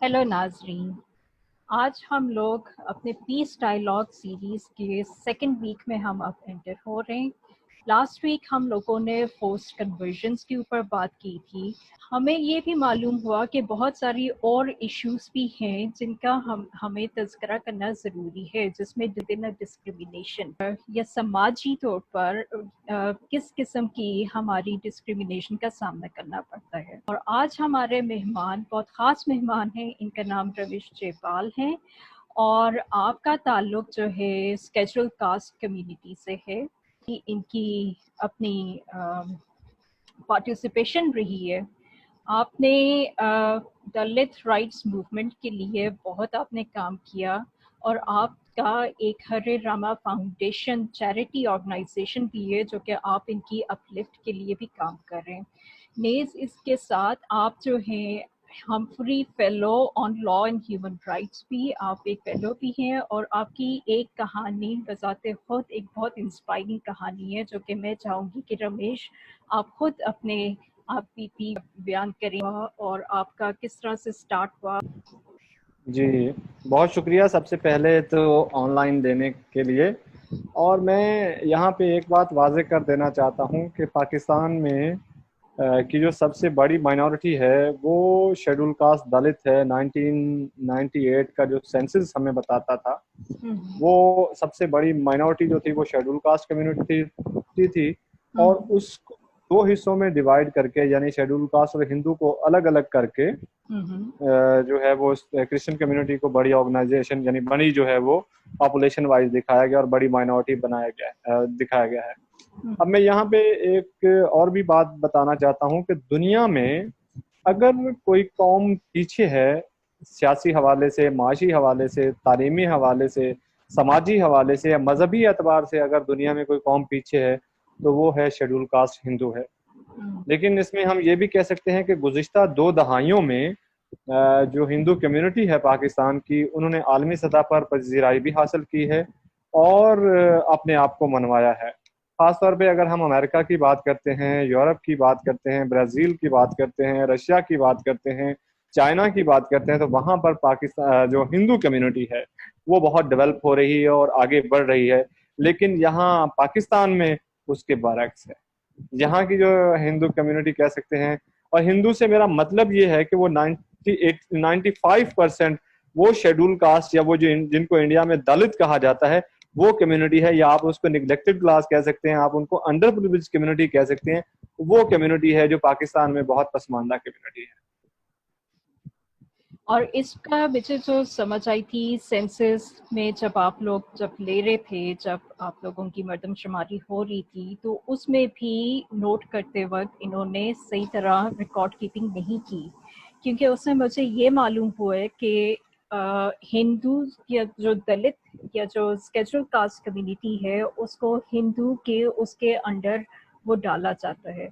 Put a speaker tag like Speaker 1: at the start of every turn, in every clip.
Speaker 1: Hello नाजरीन। आज हम लोग अपने पीस डायलॉग सीरीज़ के सेकंड वीक में हम अब एंटर हो रहे हैं। लास्ट वीक हम लोगों ने फोर्स्ड कन्वर्जन्स के ऊपर बात की थी। हमें ये भी मालूम हुआ कि बहुत सारी और इश्यूज भी हैं जिनका हमें तज़किरा करना ज़रूरी है, जिसमें डिस्क्रिमिनेशन या समाजी तौर पर किस किस्म की हमारी डिस्क्रिमिनेशन का सामना करना पड़ता है। और आज हमारे मेहमान बहुत ख़ास मेहमान हैं। इनका नाम रविश जयपाल है और आपका ताल्लुक जो है स्केड्यूल कास्ट कम्युनिटी से है। इनकी अपनी पार्टिसिपेशन रही है। आपने दलित राइट्स मूवमेंट के लिए बहुत आपने काम किया और आपका एक हरे रामा फाउंडेशन चैरिटी ऑर्गेनाइजेशन भी है जो कि आप इनकी अपलिफ्ट के लिए भी काम कर रहे हैं। नेज इसके साथ आप जो हैं Humphry fellow on law and human rights भी आप एक फेलो भी हैं और आपकी एक कहानी बजाते खुद एक बहुत इंस्पायरिंग कहानी है जो कि मैं चाहूँगी कि रमेश आप खुद अपने आप भी बयान करें और आपका किस तरह से स्टार्ट हुआ।
Speaker 2: जी, बहुत शुक्रिया सबसे पहले तो ऑनलाइन देने के लिए। और मैं यहाँ पे एक बात वाज़ेह कर देना चाहता हूँ कि पाकिस्तान में की जो सबसे बड़ी माइनॉरिटी है वो शेड्यूल कास्ट दलित है। 1998 का जो सेंसस हमें बताता था वो सबसे बड़ी माइनॉरिटी जो थी वो शेड्यूल कास्ट कम्युनिटी थी। और उस दो हिस्सों में डिवाइड करके यानी शेड्यूल कास्ट और हिंदू को अलग अलग करके जो है वो क्रिश्चियन कम्युनिटी को बड़ी ऑर्गेनाइजेशन यानी बड़ी जो है वो पॉपुलेशन वाइज दिखाया गया और बड़ी माइनॉरिटी बनाया गया दिखाया गया है। अब मैं यहाँ पे एक और भी बात बताना चाहता हूँ कि दुनिया में अगर कोई कौम पीछे है सियासी हवाले से, माशी हवाले से, तालीमी हवाले से, समाजी हवाले से या मजहबी एतबार से अगर दुनिया में कोई कौम पीछे है तो वो है शेड्यूल कास्ट हिंदू है। लेकिन इसमें हम ये भी कह सकते हैं कि गुज़िश्ता 2 दहाइयों में जो हिंदू कम्युनिटी है पाकिस्तान की उन्होंने आलमी सतह पर पजीराई भी हासिल की है और अपने आप को मनवाया है। खासतौर पे अगर हम अमेरिका की बात करते हैं, यूरोप की बात करते हैं, ब्राज़ील की बात करते हैं, रशिया की बात करते हैं, चाइना की बात करते हैं तो वहाँ पर पाकिस्तान जो हिंदू कम्युनिटी है वो बहुत डेवलप हो रही है और आगे बढ़ रही है। लेकिन यहाँ पाकिस्तान में उसके बरक्स है। यहाँ की जो हिंदू कम्युनिटी कह सकते हैं, और हिंदू से मेरा मतलब ये है कि वो 95% वो शेड्यूल कास्ट या वो जो जिनको इंडिया में दलित कहा जाता है वो कम्युनिटी है, या आप उसको निग्लेक्टेड क्लास कह सकते हैं, आप उनको अंडर प्रिविलेज्ड कम्युनिटी कह सकते हैं। वो कम्युनिटी है जो पाकिस्तान में बहुत पसमानदा कम्युनिटी है।
Speaker 1: और इसका मुझे जो समझ आई थी सेंसस में जब आप लोग जब ले रहे थे, जब आप लोगों की मर्दमशुमारी हो रही थी तो उसमें भी नोट करते वक्त इन्होंने सही तरह रिकॉर्ड कीपिंग नहीं की, क्योंकि उसमें मुझे ये मालूम हुआ है कि हिंदू या जो दलित या जो स्केड्यूल कास्ट कम्युनिटी है उसको हिंदू के उसके अंडर वो डाला जाता है।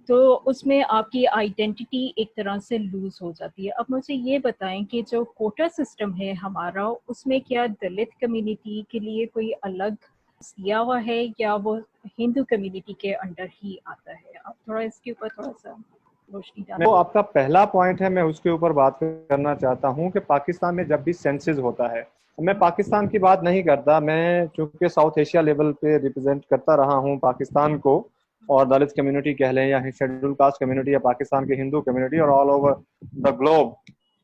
Speaker 1: तो उसमें आपकी आइडेंटिटी एक तरह से लूज हो जाती है। अब मुझे ये बताएं कि जो कोटा सिस्टम है हमारा उसमें क्या दलित कम्युनिटी के लिए कोई अलग दिया हुआ है या वो हिंदू कम्युनिटी के अंडर ही आता है? आप थोड़ा इसके ऊपर थोड़ा सा रोशनी डालें।
Speaker 2: वो आपका पहला पॉइंट है, मैं उसके ऊपर बात करना चाहता हूँ कि पाकिस्तान में जब भी सेंसस होता है, मैं पाकिस्तान की बात नहीं करता, मैं चूंकि साउथ एशिया लेवल पे रिप्रेजेंट करता रहा हूँ पाकिस्तान को, और दलित कम्युनिटी कह लें या शेड्यूल कास्ट कम्युनिटी या पाकिस्तान की हिंदू कम्युनिटी और ऑल ओवर द ग्लोब,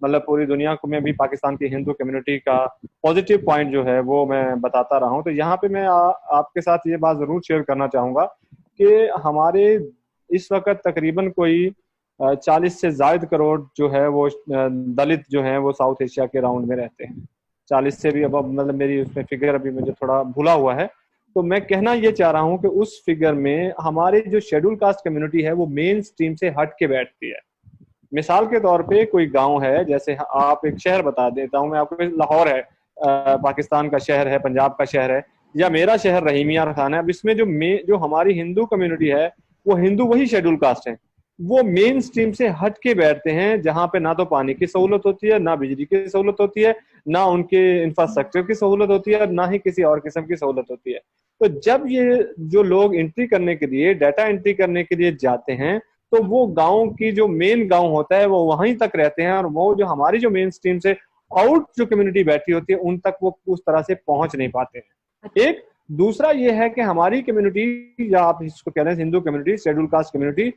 Speaker 2: मतलब पूरी दुनिया में भी पाकिस्तान की हिंदू कम्युनिटी का पॉजिटिव पॉइंट जो है वो मैं बताता रहा हूँ। तो यहाँ पे मैं आपके साथ ये बात जरूर शेयर करना चाहूँगा कि हमारे इस वक्त तकरीबन कोई 40 से ज्यादा करोड़ जो है वो दलित जो हैं वो साउथ एशिया के राउंड में रहते हैं। 40 से भी अब मतलब मेरी उसमें फिगर अभी मुझे थोड़ा भूला हुआ है। तो मैं कहना ये चाह रहा हूँ कि उस फिगर में हमारे जो शेड्यूल कास्ट कम्युनिटी है वो मेन स्ट्रीम से हट के बैठती है। मिसाल के तौर पे कोई गांव है, जैसे आप एक शहर बता देता हूँ मैं आपको, लाहौर है, पाकिस्तान का शहर है, पंजाब का शहर है, या मेरा शहर रहीमिया खान है। अब इसमें जो हमारी हिंदू कम्युनिटी है वो हिंदू वही शेड्यूल कास्ट है, वो मेन स्ट्रीम से हट के बैठते हैं जहां पे ना तो पानी की सहूलत होती है, ना बिजली की सहूलत होती है, ना उनके इंफ्रास्ट्रक्चर की सहूलत होती है, ना ही किसी और किस्म की सहूलत होती है। तो जब ये जो लोग एंट्री करने के लिए, डाटा एंट्री करने के लिए जाते हैं तो वो गांव की जो मेन गांव होता है वो वहीं तक रहते हैं, और वो जो हमारी जो मेन स्ट्रीम से आउट जो कम्युनिटी बैठी होती है उन तक वो उस तरह से पहुंच नहीं पाते हैं। एक दूसरा ये है कि हमारी कम्युनिटी, या आप इसको कह रहे हैं Hindu community, schedule caste community,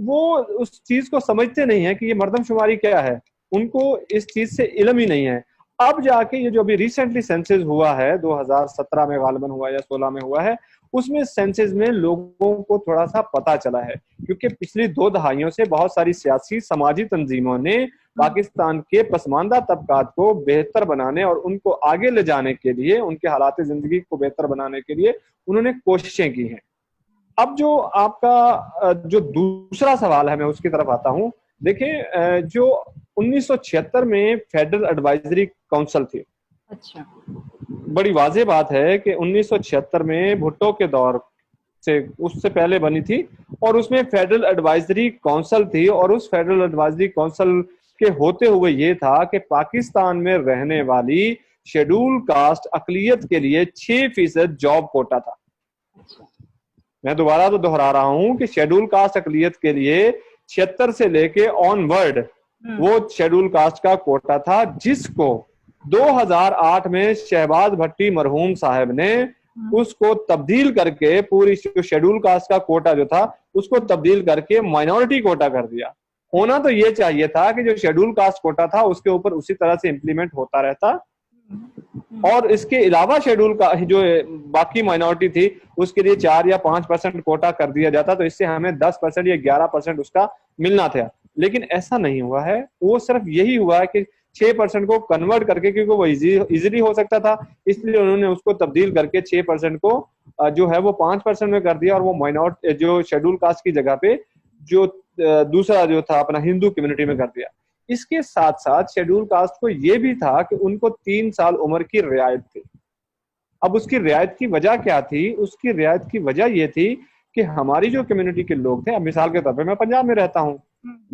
Speaker 2: वो उस चीज को समझते नहीं है कि ये मर्दमशुमारी क्या है, उनको इस चीज से इल्म ही नहीं है। अब जाके ये जो अभी रिसेंटली सेंसस हुआ है 2017 में गालिबन हुआ या 16 में हुआ है, उसमें सेंसस में लोगों को थोड़ा सा पता चला है, क्योंकि पिछली 2 दहाइयों से बहुत सारी सियासी समाजी तंजीमों ने पाकिस्तान के पसमानदा तबकात को बेहतर बनाने और उनको आगे ले जाने के लिए, उनके हालात जिंदगी को बेहतर बनाने के लिए उन्होंने कोशिशें की हैं। अब जो आपका जो दूसरा सवाल है, मैं उसकी तरफ आता हूं। देखिए, जो 1976 में फेडरल एडवाइजरी काउंसिल थी,
Speaker 1: अच्छा,
Speaker 2: बड़ी वाज़ेह बात है कि 1976 में भुट्टो के दौर से, उससे पहले बनी थी, और उसमें फेडरल एडवाइजरी काउंसिल थी, और उस फेडरल एडवाइजरी काउंसिल के होते हुए ये था कि पाकिस्तान में रहने वाली शेड्यूल कास्ट अकलियत के लिए 6% जॉब कोटा था। मैं दोबारा तो दोहरा रहा हूं कि शेड्यूल कास्ट अकलियत के लिए 76 से लेके ऑनवर्ड वो शेड्यूल कास्ट का कोटा था, जिसको 2008 में शहबाज भट्टी मरहूम साहब ने उसको तब्दील करके, पूरी शेड्यूल कास्ट का कोटा जो था उसको तब्दील करके माइनॉरिटी कोटा कर दिया। होना तो ये चाहिए था कि जो शेड्यूल कास्ट कोटा था उसके ऊपर उसी तरह से इंप्लीमेंट होता रहता, और इसके अलावा शेड्यूल का जो बाकी माइनॉरिटी थी उसके लिए 4 या 5% कोटा कर दिया जाता, तो इससे हमें 10% या 11% उसका मिलना था। लेकिन ऐसा नहीं हुआ है, वो सिर्फ यही हुआ है कि 6% को कन्वर्ट करके, क्योंकि वो इजीली हो सकता था, इसलिए उन्होंने उसको तब्दील करके 6% को जो है वो 5% में कर दिया, और वो माइनॉरिटी जो शेड्यूल कास्ट की जगह पे जो दूसरा जो था अपना हिंदू कम्युनिटी में कर दिया। इसके साथ साथ शेड्यूल कास्ट को ये भी था कि उनको 3 साल उम्र की रियायत थी। अब उसकी रियायत की वजह क्या थी? उसकी रियायत की वजह ये थी कि हमारी जो कम्युनिटी के लोग थे, अब मिसाल के तौर पर मैं पंजाब में रहता हूँ,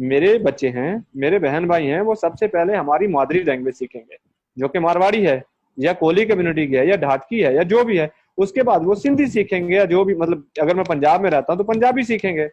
Speaker 2: मेरे बच्चे हैं, मेरे बहन भाई हैं, वो सबसे पहले हमारी मादरी लैंग्वेज सीखेंगे जो कि मारवाड़ी है या कोली कम्युनिटी की है या ढाटकी है या जो भी है। उसके बाद वो सिंधी सीखेंगे, या जो भी, मतलब अगर मैं पंजाब में रहता हूँ तो पंजाबी सीखेंगे,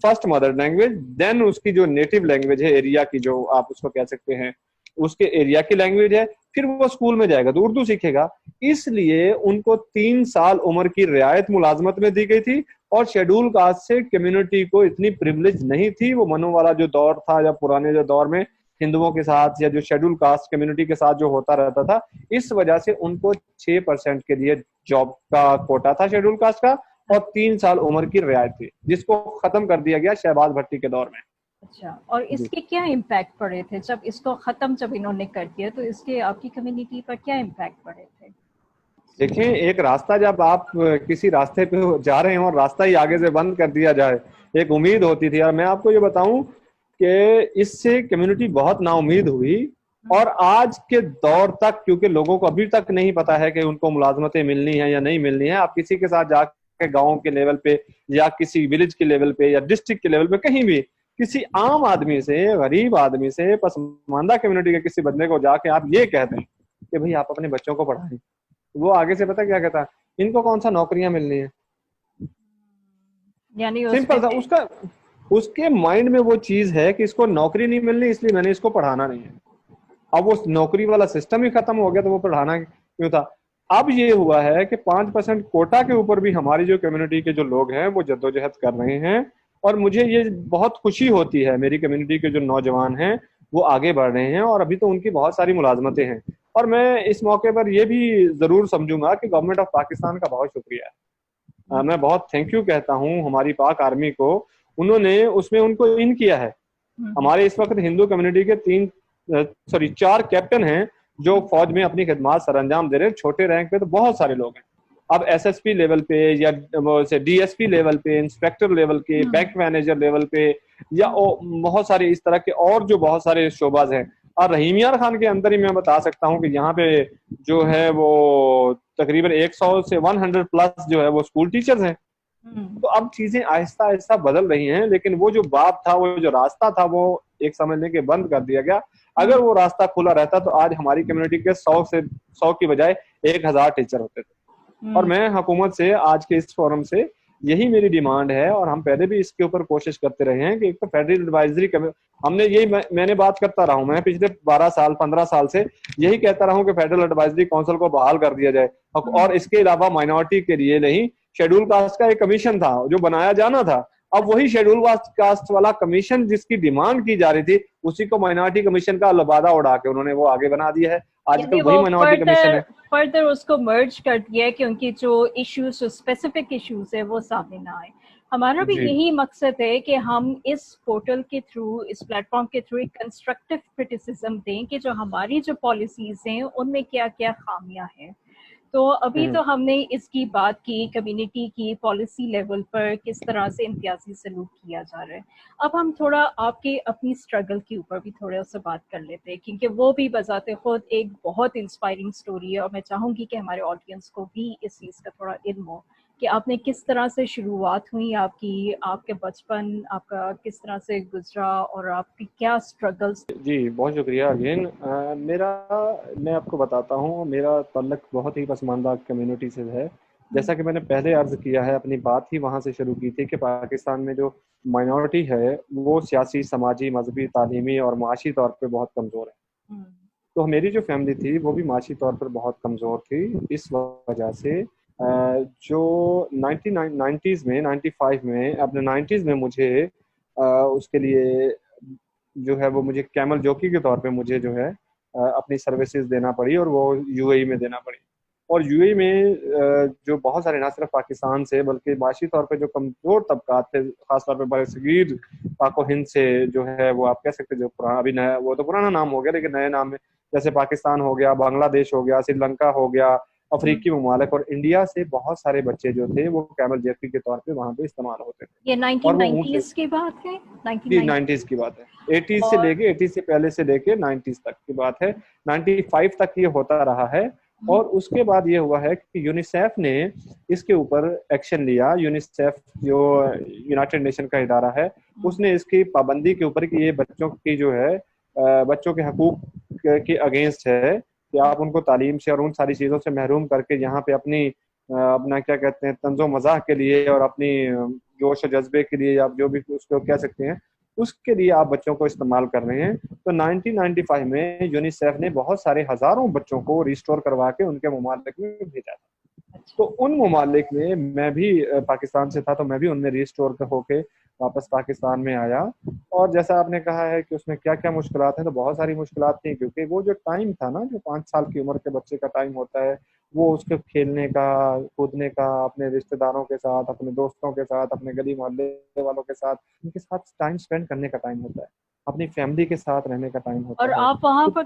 Speaker 2: फर्स्ट मदर लैंग्वेज। देन उसकी जो नेटिव लैंग्वेज है, एरिया की, जो आप उसको कह सकते हैं उसके एरिया की लैंग्वेज है, फिर वो स्कूल में जाएगा तो उर्दू सीखेगा। इसलिए उनको 3 साल उम्र की रियायत मुलाजमत में दी गई थी, और शेड्यूल कास्ट से कम्युनिटी को इतनी प्रिविलेज नहीं थी। वो मनु वाला जो दौर था, या पुराने जो दौर में हिंदुओं के साथ या जो शेड्यूल कास्ट कम्युनिटी के साथ जो होता रहता था, इस वजह से उनको 6% के लिए जॉब का कोटा था शेड्यूल कास्ट का, और 3 साल उम्र की रियायत थी, जिसको खत्म कर दिया गया शहबाज भट्टी के दौर में।
Speaker 1: अच्छा, और इसके क्या इम्पैक्ट पड़े थे जब इसको खत्म जब इन्होंने कर दिया, तो इसके आपकी कम्युनिटी पर क्या इम्पैक्ट पड़े थे?
Speaker 2: देखिए, एक रास्ता, जब आप किसी रास्ते पे जा रहे हैं और रास्ता ही आगे से बंद कर दिया जाए, एक उम्मीद होती थी। और मैं आपको ये बताऊं कि इससे कम्युनिटी बहुत नाउम्मीद हुई, और आज के दौर तक, क्योंकि लोगों को अभी तक नहीं पता है कि उनको मुलाजमतें मिलनी है या नहीं मिलनी है। आप किसी के साथ जाके गाँव के लेवल पे या किसी विलेज के लेवल पे या डिस्ट्रिक्ट के लेवल पे कहीं भी किसी आम आदमी से, गरीब आदमी से, पसमानदा कम्युनिटी के किसी बंदे को जाके आप ये कहते हैं कि भाई आप अपने बच्चों को पढ़ाएं, वो आगे से पता क्या कहता है? इनको कौन सा नौकरियां मिलनी है।
Speaker 1: यानी
Speaker 2: सिंपल था उसका, उसके माइंड में वो चीज है कि इसको नौकरी नहीं मिलनी, इसलिए मैंने इसको पढ़ाना नहीं है। अब वो नौकरी वाला सिस्टम ही खत्म हो गया, तो वो पढ़ाना क्यों था? अब ये हुआ है कि 5% कोटा के ऊपर भी हमारी जो कम्युनिटी के जो लोग हैं वो जद्दोजहद कर रहे हैं, और मुझे ये बहुत खुशी होती है, मेरी कम्युनिटी के जो नौजवान हैं वो आगे बढ़ रहे हैं, और अभी तो उनकी बहुत सारी मुलाजमतें हैं। और मैं इस मौके पर ये भी जरूर समझूंगा कि गवर्नमेंट ऑफ पाकिस्तान का बहुत शुक्रिया है। मैं बहुत थैंक यू कहता हूँ हमारी पाक आर्मी को, उन्होंने उसमें उनको इन किया है। हमारे इस वक्त हिंदू कम्युनिटी के 4 कैप्टन हैं जो फौज में अपनी खिदमत सरअंजाम दे रहे हैं। छोटे रैंक पे तो बहुत सारे लोग हैं, अब एसएसपी लेवल पे या डीएसपी लेवल पे, इंस्पेक्टर लेवल के, बैंक मैनेजर लेवल पे, या बहुत सारे इस तरह के और जो बहुत सारे शोबाज हैं। और रहीम यार खान के अंदर ही मैं बता सकता हूँ कि यहाँ पे जो है वो तकरीबन 100 से 100 प्लस जो है वो स्कूल टीचर्स हैं। तो अब चीजें आहिस्ता आहिस्ता बदल रही हैं, लेकिन वो जो बात था, वो जो रास्ता था, वो एक समझने के बंद कर दिया गया। अगर वो रास्ता खुला रहता तो आज हमारी कम्युनिटी के 100 की बजाय 1000 टीचर होते थे। और मैं हुकूमत से आज के इस फोरम से यही मेरी डिमांड है, और हम पहले भी इसके ऊपर कोशिश करते रहे हैं कि एक तो फेडरल एडवाइजरी हमने यही मैंने बात करता रहा हूं, मैं पिछले 12 साल 15 साल से यही कहता रहा हूं कि फेडरल एडवाइजरी काउंसिल को बहाल कर दिया जाए। और इसके अलावा माइनॉरिटी के लिए नहीं, शेड्यूल कास्ट का एक कमीशन था जो बनाया जाना था, अब वही शेड्यूल कास्ट वाला कमीशन जिसकी डिमांड की जा रही थी, उसी को माइनॉरिटी कमीशन का लबादा उड़ा के उन्होंने वो आगे बना दिया है। आजकल वही माइनॉरिटी कमीशन है,
Speaker 1: फर्दर उसको मर्ज कर दिया है कि उनकी जो इश्यूज, जो स्पेसिफिक इश्यूज है वो सामने ना आए। हमारा भी यही मकसद है कि हम इस पोर्टल के थ्रू, इस प्लेटफॉर्म के थ्रू एक कंस्ट्रक्टिव क्रिटिसिज्म दें कि जो हमारी जो पॉलिसीज हैं उनमें क्या क्या खामियां हैं। तो अभी तो हमने इसकी बात की, कम्युनिटी की पॉलिसी लेवल पर किस तरह से इम्तियाजी सलूक किया जा रहा है। अब हम थोड़ा आपके अपनी स्ट्रगल के ऊपर भी थोड़ा सा बात कर लेते हैं, क्योंकि वो भी बजाते खुद एक बहुत इंस्पायरिंग स्टोरी है, और मैं चाहूँगी कि हमारे ऑडियंस को भी इस चीज़ का थोड़ा इल्म हो कि आपने किस तरह से शुरुआत हुई आपकी, आपके बचपन आपका किस तरह से गुजरा, और आपकी क्या स्ट्रगल्स।
Speaker 2: जी बहुत शुक्रिया अगेन। मैं आपको बताता हूँ, मेरा तल्लक बहुत ही पसमानदा कम्युनिटी से है। जैसा कि मैंने पहले अर्ज किया है, अपनी बात ही वहाँ से शुरू की थी कि पाकिस्तान में जो माइनॉरिटी है वो सियासी, समाजी, मजहबी, तालीमी और माशी तौर पे बहुत कमज़ोर है। तो मेरी जो फैमिली थी वो भी माशी तौर पर बहुत कमज़ोर थी। इस वजह से जो 1990s में, 95 में, अपने 90s में मुझे उसके लिए जो है वो मुझे कैमल जॉकी के तौर पे मुझे जो है अपनी सर्विसेज देना पड़ी, और वो यूएई में देना पड़ी। और यूएई में जो बहुत सारे, ना सिर्फ पाकिस्तान से बल्कि माशी तौर पे जो कमजोर तबकात थे, खासतौर पे बरसगीर पाको हिंद से, जो है वो आप कह सकते, जो पुराना, अभी नया, वो तो पुराना नाम हो गया लेकिन नए नाम में, जैसे पाकिस्तान हो गया, बांग्लादेश हो गया, श्रीलंका हो गया, अफ्रीकी ममालिक और इंडिया से बहुत सारे बच्चे जो थे वो कैमल जैकी के तौर पे वहाँ पे इस्तेमाल होते थे।
Speaker 1: ये
Speaker 2: और वो
Speaker 1: 1990s की बात है,
Speaker 2: जी
Speaker 1: 1990।
Speaker 2: 90s की बात है, 80s से लेके, 80s से पहले से लेके 90s तक की बात है। 95 तक ये होता रहा है। और उसके बाद ये हुआ है कि यूनिसेफ ने इसके ऊपर एक्शन लिया। यूनिसेफ जो यूनाइटेड नेशन का इदारा है, उसने इसकी पाबंदी के ऊपर कि ये बच्चों की जो है बच्चों के हकूक के अगेंस्ट है कि आप उनको तालीम से और उन सारी चीज़ों से महरूम करके यहाँ पे अपना क्या कहते हैं, तंजो मजाक के लिए और अपनी जोश और जज्बे के लिए, आप जो भी उसको कह सकते हैं, उसके लिए आप बच्चों को इस्तेमाल कर रहे हैं। तो 1995 में यूनिसेफ ने बहुत सारे हजारों बच्चों को रिस्टोर करवा के उनके ममालिक में भेजा था। तो उन ममालिक में मैं भी पाकिस्तान से था, तो मैं भी उनमें रिस्टोर होके वापस पाकिस्तान में आया। और जैसा आपने कहा है कि उसमें क्या क्या मुश्किलात हैं, तो बहुत सारी मुश्किलात थी, क्योंकि वो जो टाइम था ना, जो 5 साल की उम्र के बच्चे का टाइम होता है, वो उसके खेलने का, कूदने का, अपने रिश्तेदारों के साथ, अपने दोस्तों के साथ, अपने गली मोहल्ले वालों के साथ, उनके साथ टाइम स्पेंड करने का टाइम होता है, अपनी फैमिली के साथ रहने का टाइम होता
Speaker 1: और
Speaker 2: है।
Speaker 1: आप वहाँ
Speaker 2: तो
Speaker 1: पर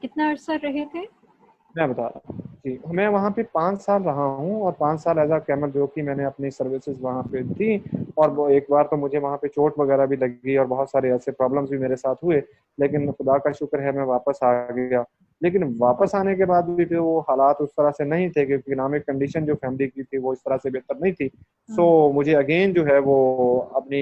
Speaker 1: कितना अरसा रहे थे?
Speaker 2: मैं बता रहा हूँ जी, मैं वहाँ पे 5 साल रहा हूँ, और 5 साल एज अ कैमल जो कि मैंने अपनी सर्विसेज वहाँ पे दी। और वो एक बार तो मुझे वहाँ पे चोट वगैरह भी लगी और बहुत सारे ऐसे प्रॉब्लम्स भी मेरे साथ हुए, लेकिन खुदा का शुक्र है मैं वापस आ गया। लेकिन वापस आने के बाद भी फिर वो हालात उस तरह से नहीं थे, क्योंकि इकोनॉमिक कंडीशन जो फैमिली की थी वो इस तरह से बेहतर नहीं थी। सो मुझे अगेन जो है वो अपनी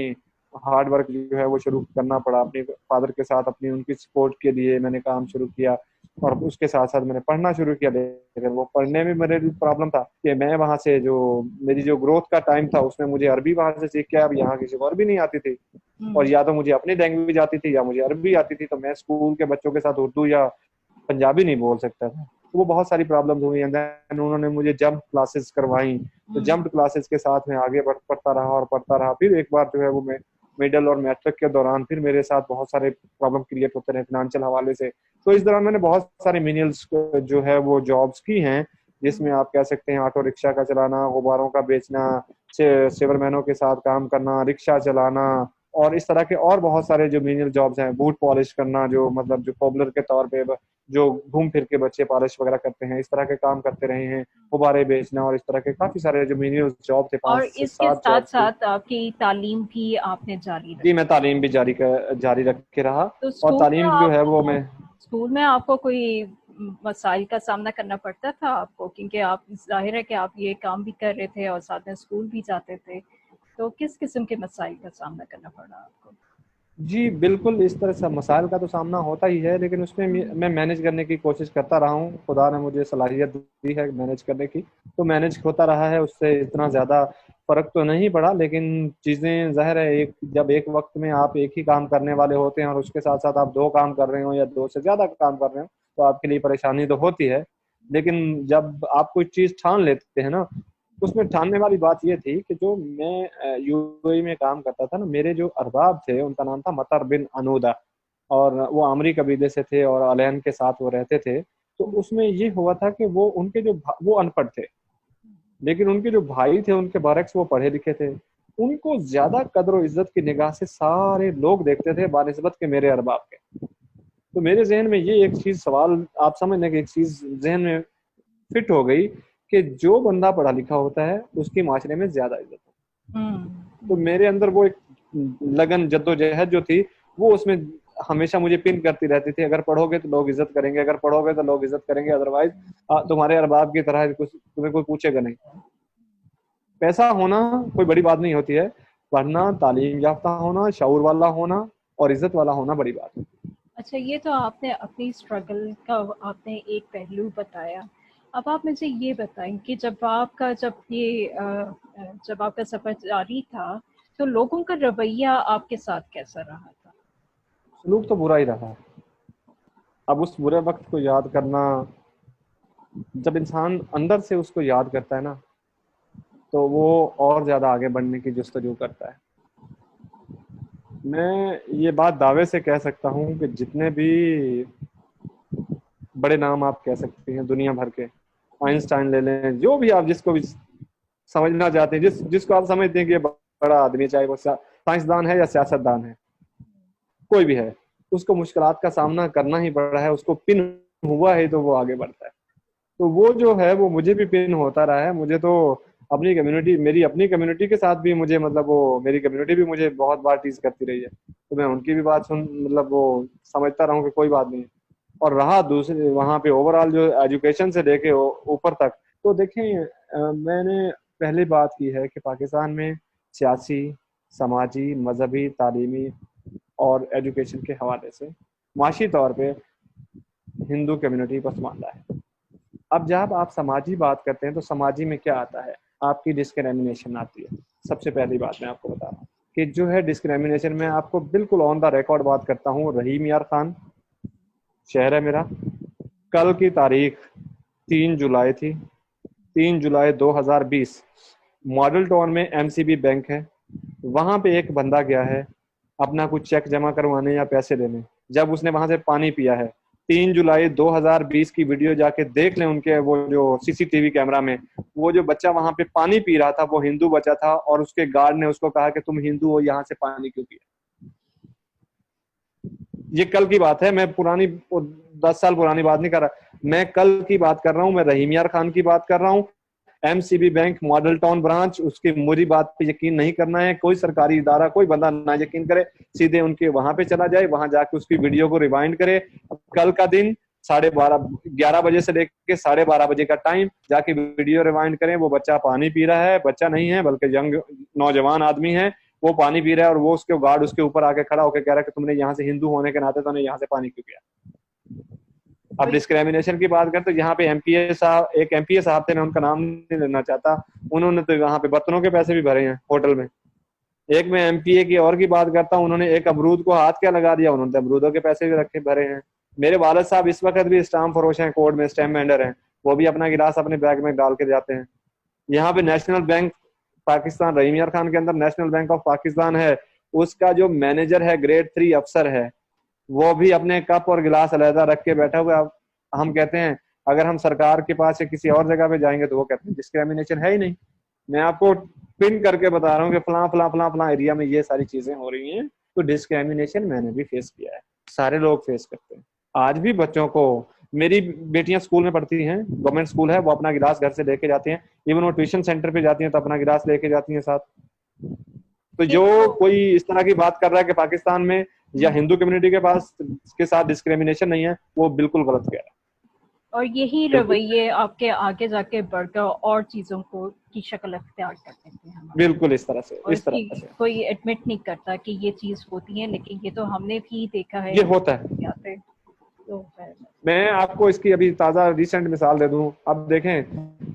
Speaker 2: हार्ड वर्क जो है वो शुरू करना पड़ा। अपने फादर के साथ अपनी उनकी सपोर्ट के लिए मैंने काम शुरू किया, और उसके साथ साथ मैंने पढ़ना शुरू किया। लेकिन वो पढ़ने में मेरे प्रॉब्लम था कि मैं वहाँ से जो मेरी जो ग्रोथ का टाइम था उसमें मुझे अरबी वहाँ से सीख के, अब यहाँ किसी को अरबी नहीं आती थी, और या तो मुझे अपनी लैंग्वेज आती थी या मुझे अरबी आती थी, तो मैं स्कूल के बच्चों के साथ उर्दू या पंजाबी नहीं बोल सकता था। तो वो बहुत सारी प्रॉब्लम हुई। एंड देन उन्होंने मुझे जंप क्लासेस करवाई, तो जंप क्लासेस के साथ मैं आगे पढ़ता रहा और पढ़ता रहा। फिर एक बार जो है वो मैं मिडल और मैट्रिक के दौरान फिर मेरे साथ बहुत सारे प्रॉब्लम क्रिएट होते रहे फाइनेंशियल हवाले से। तो इस दौरान मैंने बहुत सारे मिनियल्स जो है वो जॉब्स की हैं, जिसमें आप कह सकते हैं ऑटो रिक्शा का चलाना, गुब्बारों का बेचना, सेवरमैनों के साथ काम करना, रिक्शा चलाना, और इस तरह के और बहुत सारे जो मेनियल जॉब्स हैं, बूट पॉलिश करना, जो मतलब जो पॉपुलर के तौर पे जो घूम फिर के बच्चे पॉलिश वगैरह करते हैं, इस तरह के काम करते रहे हैं, गुब्बारे बेचना, और इस तरह के काफी सारे जो मेनियल जॉब थे, 5
Speaker 1: और
Speaker 2: से
Speaker 1: इसके
Speaker 2: 7
Speaker 1: साथ
Speaker 2: जॉब थे।
Speaker 1: साथ आपकी तालीम भी आपने जारी
Speaker 2: जी
Speaker 1: रखी।
Speaker 2: मैं तालीम भी जारी रख के रहा।
Speaker 1: तो
Speaker 2: और तालीम जो है वो मैं,
Speaker 1: स्कूल में आपको कोई मसाइल का सामना करना पड़ता था आपको, क्योंकि आप, जाहिर है कि आप ये काम भी कर रहे थे और साथ में स्कूल भी जाते थे, तो किस किस्म के मसाइल का सामना करना पड़ा आपको?
Speaker 2: जी बिल्कुल, इस तरह से मसाइल का तो सामना होता ही है, लेकिन उसमें मैं मैनेज करने की कोशिश करता रहा हूँ। खुदा ने मुझे सलाहियत दी है मैनेज करने की, तो मैनेज होता रहा है। उससे इतना ज़्यादा फर्क तो नहीं पड़ा, लेकिन चीजें ज़ाहिर है, एक जब एक वक्त में आप एक ही काम करने वाले होते हैं और उसके साथ साथ आप दो काम कर रहे हो या दो से ज्यादा काम कर रहे हो, तो आपके लिए परेशानी तो होती है। लेकिन जब आप कोई चीज ठान लेते हैं ना, उसमें ठानने वाली बात ये थी कि जो मैं यूएई में काम करता था ना, मेरे जो अरबाब थे उनका नाम था मतर बिन अनूदा, और वो आमरी कबीले से थे और अलैन के साथ वो रहते थे। तो उसमें ये हुआ था कि वो उनके जो वो अनपढ़ थे, लेकिन उनके जो भाई थे उनके बरक्स वो पढ़े लिखे थे। उनको ज्यादा कदर और इज्जत की निगाह से सारे लोग देखते थे बानिस्बत के मेरे अरबाब के। तो मेरे जहन में ये एक चीज सवाल, आप समझने की एक चीज जहन में फिट हो गई कि जो बंदा पढ़ा लिखा होता है उसकी माशरे में ज्यादा इज्जत होती है। तो मेरे अंदर वो एक लगन जद्दोजहद जो थी वो उसमें हमेशा मुझे पिन करती रहती थी। अगर पढ़ोगे तो लोग इज्जत करेंगे, अगर पढ़ोगे तो लोग इज्जत करेंगे, अदरवाइज तुम्हारे अरबाब की तरह कुछ तुम्हें कोई पूछेगा नहीं। पैसा होना कोई बड़ी बात नहीं होती है, पढ़ना, तालीम याफ्ता होना, शऊर वाला होना और इज्जत वाला होना बड़ी बात है।
Speaker 1: अच्छा, ये तो आपने अपनी स्ट्रगल का आपने एक पहलू बताया। अब आप मुझे ये बताएं कि जब आपका सफ़र जारी था, तो लोगों का रवैया आपके साथ कैसा रहा था?
Speaker 2: सलूक तो बुरा ही रहा। अब उस बुरे वक्त को याद करना, जब इंसान अंदर से उसको याद करता है ना, तो वो और ज्यादा आगे बढ़ने की जुस्तजू करता है। मैं ये बात दावे से कह सकता हूँ कि जितने भी बड़े नाम आप कह सकते हैं दुनिया भर के, आइंस्टाइन ले लें, जो भी आप जिसको भी समझना चाहते हैं, जिसको आप समझते हैं कि ये बड़ा आदमी, चाहे वो साइंसदान है या सियासतदान है, कोई भी है, उसको मुश्किलात का सामना करना ही पड़ा है, उसको पिन हुआ है तो वो आगे बढ़ता है। तो वो जो है वो मुझे भी पिन होता रहा है। मुझे तो अपनी कम्युनिटी, मेरी अपनी कम्युनिटी के साथ भी मुझे, मतलब वो मेरी कम्युनिटी भी मुझे बहुत बार टीज करती रही है, तो मैं उनकी भी बात सुन, मतलब वो समझता रहूं कि कोई बात नहीं। और रहा दूसरे वहाँ पे ओवरऑल जो एजुकेशन से लेके ऊपर तक, तो देखें मैंने पहले बात की है कि पाकिस्तान में सियासी, समाजी, मजहबी, तालीमी और एजुकेशन के हवाले से माशी तौर पे हिंदू कम्युनिटी पसमानदा है। अब जब आप समाजी बात करते हैं तो समाजी में क्या आता है, आपकी डिस्क्रिमिनेशन आती है। सबसे पहली बात मैं आपको बता रहा हूँ कि जो है डिस्क्रिमिनेशन में आपको बिल्कुल ऑन द रिकॉर्ड बात करता हूँ। रहीम यार खान शहर है मेरा, कल की तारीख 3 जुलाई थी, 3 जुलाई 2020, मॉडल टाउन में एमसीबी बैंक है, वहां पे एक बंदा गया है अपना कुछ चेक जमा करवाने या पैसे देने, जब उसने वहां से पानी पिया है। 3 जुलाई 2020 की वीडियो जाके देख लें, उनके वो जो सीसीटीवी कैमरा में वो जो बच्चा वहां पे पानी पी रहा था वो हिंदू बच्चा था, और उसके गार्ड ने उसको कहा कि तुम हिंदू हो, यहाँ से पानी क्यों पिया। ये कल की बात है, मैं पुरानी 10 साल पुरानी बात नहीं कर रहा, मैं कल की बात कर रहा हूँ, मैं रहीम यार खान की बात कर रहा हूँ। MCB bank model town branch, उसकी मुझे बात पे यकीन नहीं करना है, कोई सरकारी इदारा, कोई बंदा ना यकीन करे, सीधे उनके वहां पे चला जाए, वहां जाके उसकी वीडियो को रिवाइंड करे। कल का दिन 11:30 बजे से लेके 12:30 बजे का टाइम, जाके वीडियो रिवाइंड करें। वो बच्चा पानी पी रहा है, बच्चा नहीं है बल्कि यंग नौजवान आदमी है, वो पानी पी रहा है और वो उसके गार्ड उसके ऊपर आके खड़ा होकर कह रहा है कि तुमने यहाँ से हिंदू होने के नाते तुमने यहाँ से पानी क्यों पिया। अब डिस्क्रिमिनेशन की बात करें तो यहाँ पे एमपीए साहब, एक एमपीए साहब थे, मैं उनका नाम नहीं लेना चाहता, उन्होंने तो यहाँ पे बर्तनों के पैसे भी भरे हैं होटल में। एक मैं एमपीए की और की बात करता हूँ, उन्होंने एक अमरूद को हाथ क्या लगा दिया, उन्होंने अमरूदों के पैसे भी रखे भरे हैं। मेरे वालिद साहब इस वक्त भी स्टाम्प फरोश हैं, कोर्ट में स्टैम्प वेंडर हैं, वो भी अपना गिलास अपने बैग में डाल के जाते हैं। यहाँ पे नेशनल बैंक पाकिस्तान, रहीम यार खान के अंदर नेशनल बैंक ऑफ पाकिस्तान है, उसका जो मैनेजर है ग्रेड 3 अफसर है, वो भी अपने कप और गिलास अलहदा रख के बैठा हुआ है। हम कहते हैं अगर हम सरकार के पास या किसी और जगह पे जाएंगे तो वो कहते हैं डिस्क्रिमिनेशन है ही नहीं। मैं आपको पिन करके बता रहा हूँ कि फला फला फला फला एरिया में ये सारी चीजें हो रही हैं। तो डिस्क्रिमिनेशन मैंने भी फेस किया है, सारे लोग फेस करते हैं। आज भी बच्चों को, मेरी बेटियां स्कूल में पढ़ती हैं, गवर्नमेंट स्कूल है, वो अपना गिलास घर से लेके जाती हैं, इवन वो ट्यूशन सेंटर पे जाती हैं तो अपना गिलास लेके जाती हैं साथ। तो जो कोई इस तरह की बात कर रहा है कि पाकिस्तान में या हिंदू कम्युनिटी के पास के साथ डिस्क्रिमिनेशन नहीं है, वो बिल्कुल गलत कह रहा है।
Speaker 1: और यही रवैये आपके आगे जाके बढ़कर और चीजों को की शक्ल अख्तियार कर देते हैं।
Speaker 2: बिल्कुल इस तरह से, इस तरह से
Speaker 1: कोई एडमिट नहीं करता कि ये चीज होती है, लेकिन ये तो हमने भी देखा है,
Speaker 2: ये होता है।
Speaker 1: तो
Speaker 2: मैं आपको इसकी अभी ताजा रिसेंट मिसाल दे दूं। अब देखें,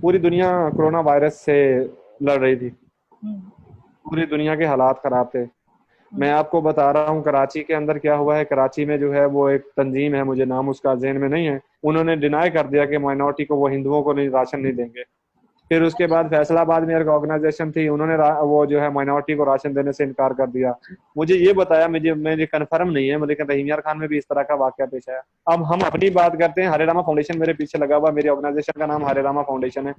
Speaker 2: पूरी दुनिया कोरोना वायरस से लड़ रही थी, पूरी दुनिया के हालात खराब थे। मैं आपको बता रहा हूँ कराची के अंदर क्या हुआ है। कराची में जो है वो एक तंजीम है, मुझे नाम उसका ज़हन में नहीं है, उन्होंने डिनाई कर दिया कि माइनॉरिटी को, वो हिंदुओं को नहीं राशन नहीं देंगे। फिर उसके बाद फैसलाबाद में एक ऑर्गेनाइजेशन थी, उन्होंने वो जो है माइनॉरिटी को राशन देने से इनकार कर दिया। मुझे ये बताया, मुझे कंफर्म नहीं है, लेकिन रहीम यार खान में भी इस तरह का वाकया पेश आया। अब हम अपनी बात करते हैं। हरे रामा फाउंडेशन मेरे पीछे लगा हुआ, मेरी ऑर्गेनाइजेशन का नाम हरे रामा फाउंडेशन है,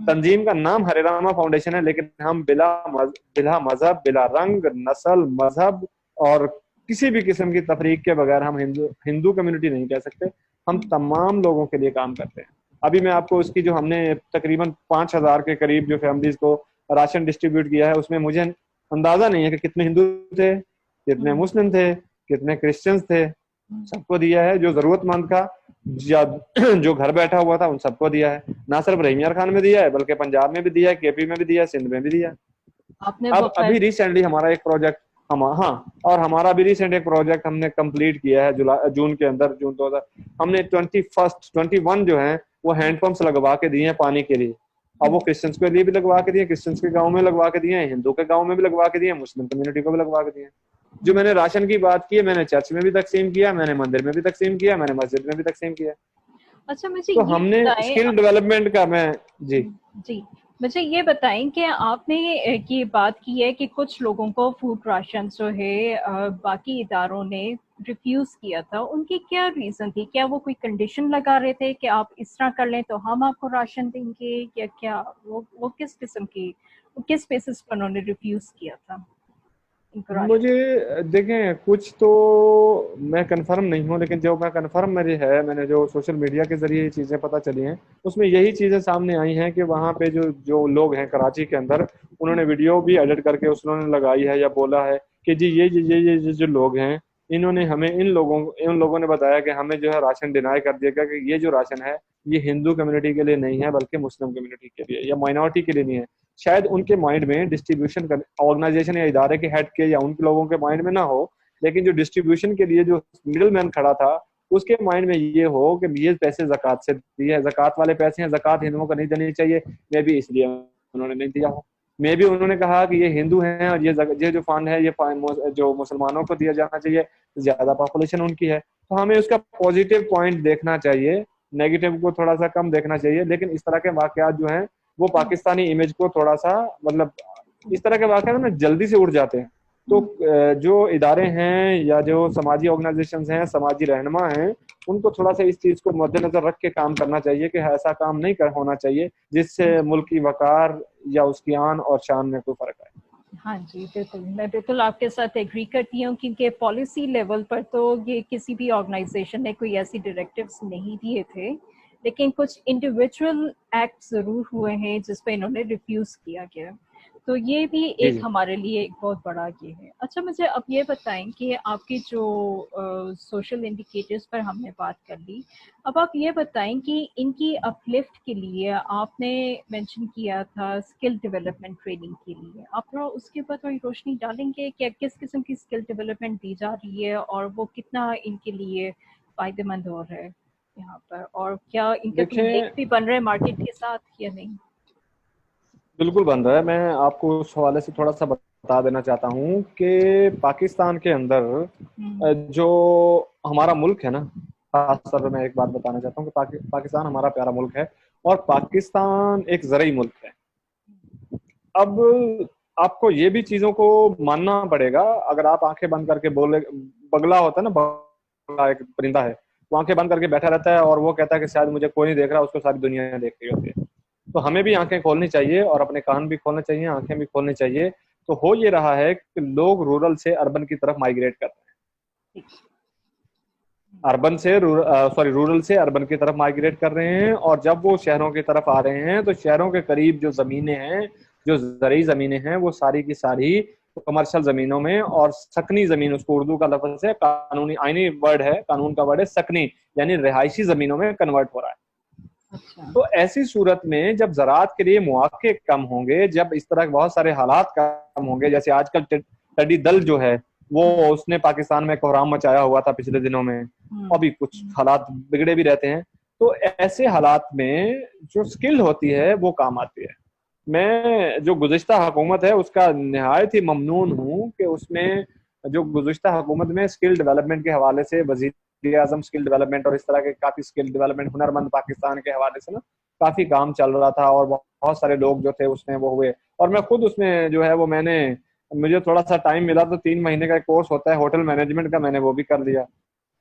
Speaker 2: तंजीम का नाम हरे रामा फाउंडेशन है, लेकिन हम बिला मजहब, बिला रंग, नस्ल, मजहब और किसी भी किस्म की तफरीक के बगैर हम हिंदू कम्युनिटी नहीं कह सकते। हम तमाम लोगों के लिए काम करते हैं। अभी मैं आपको उसकी जो हमने तकरीबन 5,000 के करीब जो फैमिलीज को राशन डिस्ट्रीब्यूट किया है, उसमें मुझे अंदाजा नहीं है कि कितने हिंदू थे, कितने मुस्लिम थे, कितने क्रिश्चियंस थे। सबको दिया है, जो जरूरतमंद का या जो घर बैठा हुआ था उन सबको दिया है। ना सिर्फ रहीम यार खान में दिया है, बल्कि पंजाब में भी दिया है, केपी में भी दिया है, सिंध में भी दिया है।
Speaker 1: आपने
Speaker 2: अब अभी रिसेंटली हमारा एक प्रोजेक्ट हाँ, और हमारा भी रिसेंट एक प्रोजेक्ट हमने कंप्लीट किया है जून के अंदर, जून 2000 हमने 21 जो है वो हैंडपंप्स लगवा के दिए हैं पानी के लिए। अब वो क्रिश्चियंस के लिए भी लगवा के दिए, क्रिश्चियंस के गांव में लगवा के दिए, हिंदू के गांव में भी लगवा के दिए, मुस्लिम कम्युनिटी को भी लगवा के दिए। जो मैंने राशन की बात की है, मैंने चर्च में भी तकसीम किया, मैंने मंदिर में भी तकसीम किया, मैंने मस्जिद में भी तकसीम किया।
Speaker 1: अच्छा, मुझे
Speaker 2: तो
Speaker 1: ये
Speaker 2: हमने
Speaker 1: बताएं
Speaker 2: स्किल डेवलपमेंट का जी
Speaker 1: जी मुझे ये बताएं कि आपने ये बात की है कि कुछ लोगों को फूड राशन जो है बाकी इदारों ने रिफ्यूज किया था, उनकी क्या रीजन थी? क्या वो कोई कंडीशन लगा रहे थे कि आप इस तरह कर लें तो हम आपको राशन देंगे, या क्या वो किस किस्म की, किस बेसिस पर उन्होंने रिफ्यूज किया था?
Speaker 2: मुझे देखें, कुछ तो मैं कंफर्म नहीं हूँ, लेकिन जो मैं कंफर्म मेरी है, मैंने जो सोशल मीडिया के जरिए ये चीज़ें पता चली हैं, उसमें यही चीज़ें सामने आई हैं कि वहाँ पे जो जो लोग हैं कराची के अंदर, उन्होंने वीडियो भी एडिट करके उसने लगाई है या बोला है कि जी ये जो लोग हैं, इन्होंने हमें इन लोगों ने बताया कि हमें जो है राशन डिनाई कर दिया गया कि ये जो राशन है ये हिंदू कम्युनिटी के लिए नहीं है, बल्कि मुस्लिम कम्युनिटी के लिए या माइनॉरिटी के लिए नहीं है। शायद उनके माइंड में डिस्ट्रीब्यूशन कर ऑर्गेनाइजेशन या इदारे के हेड के या उनके लोगों के माइंड में ना हो, लेकिन जो डिस्ट्रीब्यूशन के लिए जो मिडिल मैन खड़ा था उसके माइंड में ये हो कि ये पैसे जक़ात से दिए, जक़ात वाले पैसे हैं, जक़ात हिंदुओं को नहीं देनी चाहिए, मे भी इसलिए उन्होंने नहीं दिया हो। मे भी उन्होंने कहा कि ये हिंदू हैं और ये जो फंड है ये जो मुसलमानों को दिया जाना चाहिए, ज्यादा पॉपुलेशन उनकी है। तो हमें उसका पॉजिटिव पॉइंट देखना चाहिए, नेगेटिव को थोड़ा सा कम देखना चाहिए। लेकिन इस तरह के वाकयात जो हैं वो पाकिस्तानी इमेज को थोड़ा सा, मतलब इस तरह के वाकयात ना जल्दी से उड़ जाते हैं। तो जो इदारे हैं या जो समाजी ऑर्गेनाइजेशंस हैं, समाजी रहनुमा हैं, उनको थोड़ा सा इस चीज को मद्देनजर रख के काम करना चाहिए कि ऐसा काम नहीं होना चाहिए जिससे मुल्क की वकार या उसकी आन और शान में कोई फर्क आए।
Speaker 1: हाँ जी, बिल्कुल, मैं बिल्कुल आपके साथ एग्री करती हूँ, क्योंकि पॉलिसी लेवल पर तो ये किसी भी ऑर्गेनाइजेशन ने कोई ऐसी डायरेक्टिव्स नहीं दिए थे, लेकिन कुछ इंडिविजुअल एक्ट जरूर हुए हैं जिस पे इन्होंने रिफ्यूज किया गया। तो ये भी एक हमारे लिए एक बहुत बड़ा ये है। अच्छा, मुझे अब ये बताएं कि आपके जो सोशल इंडिकेटर्स पर हमने बात कर ली, अब आप ये बताएं कि इनकी अपलिफ्ट के लिए आपने मेंशन किया था स्किल डेवलपमेंट ट्रेनिंग के लिए, आप थोड़ा उसके ऊपर थोड़ी रोशनी डालेंगे कि किस किस्म की स्किल डेवलपमेंट दी जा रही है और वो कितना इनके लिए फायदेमंद हो रहा है यहाँ पर, और क्या इनका कोई लिंक भी बन रहा है मार्केट के साथ या नहीं?
Speaker 2: बिल्कुल बन रहा है। मैं आपको उस हवाले से थोड़ा सा बता देना चाहता हूँ कि पाकिस्तान के अंदर जो हमारा मुल्क है ना, खासतौर पर मैं एक बात बताना चाहता हूँ कि पाकिस्तान हमारा प्यारा मुल्क है और पाकिस्तान एक ज़रई मुल्क है। अब आपको ये भी चीज़ों को मानना पड़ेगा। अगर आप आंखें बंद करके बोले, बगला होता है ना, बगला एक परिंदा है, वो आंखें बंद करके बैठा रहता है और वो कहता है कि शायद मुझे कोई नहीं देख रहा, उसको सारी दुनिया देख रही होती है। तो हमें भी आंखें खोलनी चाहिए और अपने कान भी खोलने चाहिए, आंखें भी खोलनी चाहिए। तो हो ये रहा है कि लोग रूरल से अर्बन की तरफ माइग्रेट कर रहे हैं, रूरल से अर्बन की तरफ माइग्रेट कर रहे हैं। और जब वो शहरों की तरफ आ रहे हैं तो शहरों के करीब जो जमीनें हैं, जो ज़रई जमीनें हैं, वो सारी की सारी कमर्शियल जमीनों में, और सकनी जमीन, उसको उर्दू का लफ्ज़ है, कानूनी आईनी वर्ड है, कानून का वर्ड है सकनी, यानी रिहायशी जमीनों में कन्वर्ट हो रहा है। अच्छा। तो ऐसी सूरत में जब ज़राअत के लिए मौके कम होंगे, जब इस तरह के बहुत सारे हालात कम होंगे, जैसे आजकल टिड्डी दल जो है वो उसने पाकिस्तान में कोहराम मचाया हुआ था पिछले दिनों में, अभी कुछ हालात बिगड़े भी रहते हैं। तो ऐसे हालात में जो स्किल होती है वो काम आती है। मैं जो गुज़िश्ता हुकूमत है उसका निहायत ही ममनून हूँ कि उसमें जो गुज़िश्ता हुकूमत में स्किल डेवलपमेंट के हवाले से वज़ीर आज़म स्किल डेवलपमेंट और इस तरह के काफ़ी स्किल डेवलपमेंट हुनरमंद पाकिस्तान के हवाले से ना काफ़ी काम चल रहा था, और बहुत सारे लोग जो थे उसमें वो हुए। और मैं खुद उसमें जो है वो मैंने, मुझे थोड़ा सा टाइम मिला तो 3 महीने का एक कोर्स होता है होटल मैनेजमेंट का, मैंने वो भी कर लिया।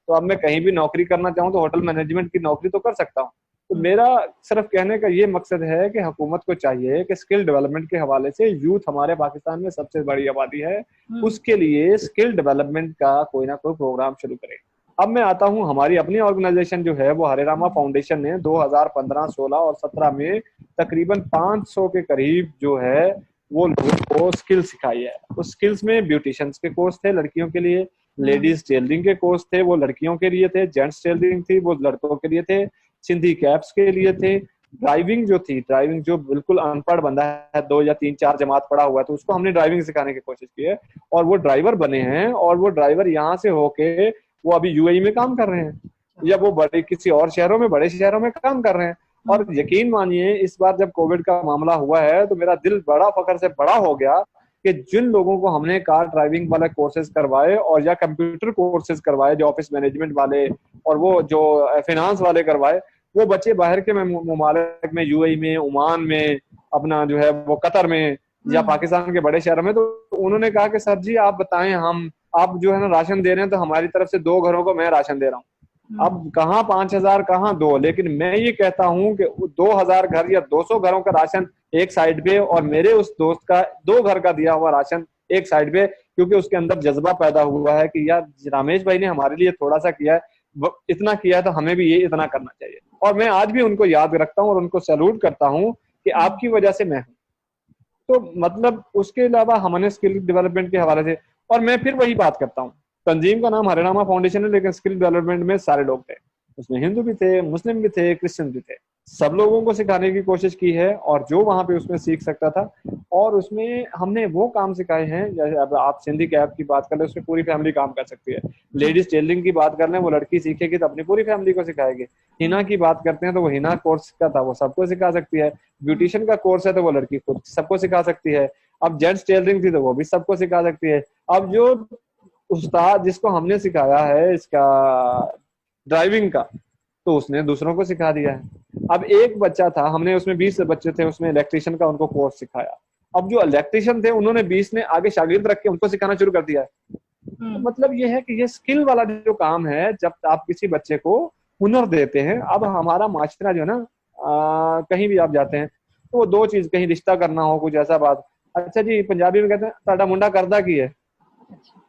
Speaker 2: तो अब मैं कहीं भी नौकरी करना चाहूँ तो होटल मैनेजमेंट की नौकरी तो कर सकता हूँ। तो
Speaker 1: हम्म,
Speaker 2: मेरा सिर्फ कहने का ये मकसद है कि हुकूमत को चाहिए कि स्किल डेवलपमेंट के हवाले से, यूथ हमारे पाकिस्तान में सबसे बड़ी आबादी है,
Speaker 1: हम्म,
Speaker 2: उसके लिए स्किल डेवलपमेंट का कोई ना कोई प्रोग्राम शुरू करें। अब मैं आता हूँ, हमारी अपनी ऑर्गेनाइजेशन जो है वो हरे रामा
Speaker 1: हम्म,
Speaker 2: फाउंडेशन ने 2015, 16 और 17 में तकरीबन 500 के करीब जो है वो लोगों को स्किल सिखाई है। उस स्किल्स में ब्यूटिशियंस के कोर्स थे लड़कियों के लिए,
Speaker 1: हम्म,
Speaker 2: लेडीज टेलरिंग के कोर्स थे वो लड़कियों के लिए थे, जेंट्स टेलरिंग थी वो लड़कों के लिए थे, सिंधी कैप्स के लिए थे, ड्राइविंग जो थी, ड्राइविंग जो बिल्कुल अनपढ़ बंदा है, 2 या 3 4 जमात पढ़ा हुआ है, तो उसको हमने ड्राइविंग सिखाने की कोशिश की है, और वो ड्राइवर बने हैं, और वो ड्राइवर यहाँ से होके वो अभी यूएई में काम कर रहे हैं, या वो बड़े किसी और शहरों में, बड़े शहरों में काम कर रहे हैं। और
Speaker 1: हम्म,
Speaker 2: यकीन मानिए इस बार जब कोविड का मामला हुआ है तो मेरा दिल बड़ा फख्र से बड़ा हो गया कि जिन लोगों को हमने कार ड्राइविंग वाले कोर्सेज करवाए और या कंप्यूटर कोर्सेज करवाए, जो ऑफिस मैनेजमेंट वाले और वो जो फाइनेंस वाले करवाए, वो बच्चे बाहर के ममालिक में, यूएई में, ओमान में, अपना जो है वो कतर में, या
Speaker 1: हम्म,
Speaker 2: पाकिस्तान के बड़े शहरों में, तो उन्होंने कहा कि सर जी आप बताएं, हम आप जो है ना राशन दे रहे हैं तो हमारी तरफ से 2 घरों को मैं राशन दे रहा हूँ।
Speaker 1: हम्म,
Speaker 2: अब कहाँ 5,000 कहाँ दो, लेकिन मैं ये कहता हूँ कि 2,000 घर या 200 घरों का राशन एक साइड पे, और मेरे उस दोस्त का 2 घर का दिया हुआ राशन एक साइड पे, क्योंकि उसके अंदर जज्बा पैदा हुआ है कि यार रमेश भाई ने हमारे लिए थोड़ा सा किया है, इतना किया है तो हमें भी ये इतना करना चाहिए। और मैं आज भी उनको याद रखता हूँ और उनको सैल्यूट करता हूँ कि
Speaker 1: हम्म,
Speaker 2: आपकी वजह से मैं हूँ। तो मतलब उसके अलावा हमने स्किल डेवलपमेंट के हवाले से, और मैं फिर वही बात करता हूँ, तंजीम का नाम हरिनामा फाउंडेशन है, लेकिन स्किल डेवलपमेंट में सारे लोग थे, उसमें हिंदू भी थे, मुस्लिम भी थे, क्रिश्चियन भी थे, सब लोगों को सिखाने की कोशिश की है, और जो वहां पे उसमें सीख सकता था। और उसमें हमने वो काम सिखाए हैं, जैसे अब आप सिंधी कैब की बात कर ले, उसमें पूरी फैमिली काम कर सकती है।
Speaker 1: हम्म,
Speaker 2: लेडीज टेलरिंग की बात कर लें, वो लड़की सीखेगी तो अपनी पूरी फैमिली को सिखाएगी। हिना
Speaker 1: हम्म,
Speaker 2: की बात करते हैं तो वो हिना कोर्स का था, वो सबको सिखा सकती है।
Speaker 1: हम्म,
Speaker 2: ब्यूटिशियन का कोर्स है तो वो लड़की खुद सबको सिखा सकती है। अब जेंट्स टेलरिंग थी तो वो भी सबको सिखा सकती है। अब जो उस्ताद जिसको हमने सिखाया है इसका ड्राइविंग का, तो उसने दूसरों को सिखा दिया है। अब एक बच्चा था, हमने उसमें 20 बच्चे थे, उसमें इलेक्ट्रिशियन का उनको कोर्स सिखाया। अब जो इलेक्ट्रिशियन थे उन्होंने 20 ने आगे शागिर्द रख के उनको सिखाना शुरू कर दिया है। तो
Speaker 1: हम्म,
Speaker 2: मतलब ये है कि ये स्किल वाला जो काम है, जब आप किसी बच्चे को हुनर देते हैं। अब हमारा माशरा जो है ना, कहीं भी आप जाते हैं तो वो दो चीज, कहीं रिश्ता करना हो कुछ ऐसा बात, अच्छा जी पंजाबी में कहते हैं साडा मुंडा करदा की है,
Speaker 1: अच्छा,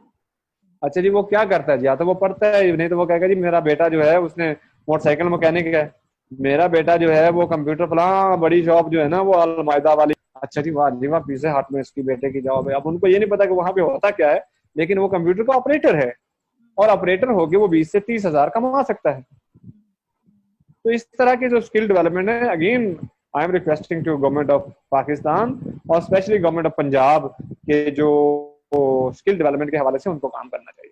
Speaker 2: अच्छा जी वो क्या करता है जी, या तो वो पढ़ता है, नहीं तो वो कहेगा जी मेरा बेटा जो है उसने मोटरसाइकिल मैकेनिक है, मेरा बेटा जो है वो कंप्यूटर फला बड़ी शॉप जो है ना वो अलमायदा वाली। अच्छा जी वाह जी वाह, पीछे हाथ में इसकी बेटे की जॉब है। अब उनको ये नहीं पता कि वहां पे होता क्या है, लेकिन वो कंप्यूटर का ऑपरेटर है, और ऑपरेटर होके वो 20 से 30 हजार कमा सकता है। तो इस तरह की जो स्किल डेवलपमेंट है, again I am requesting to government of Pakistan और स्पेशली गवर्नमेंट ऑफ पंजाब के जो स्किल डेवलपमेंट के हवाले से उनको काम करना चाहिए।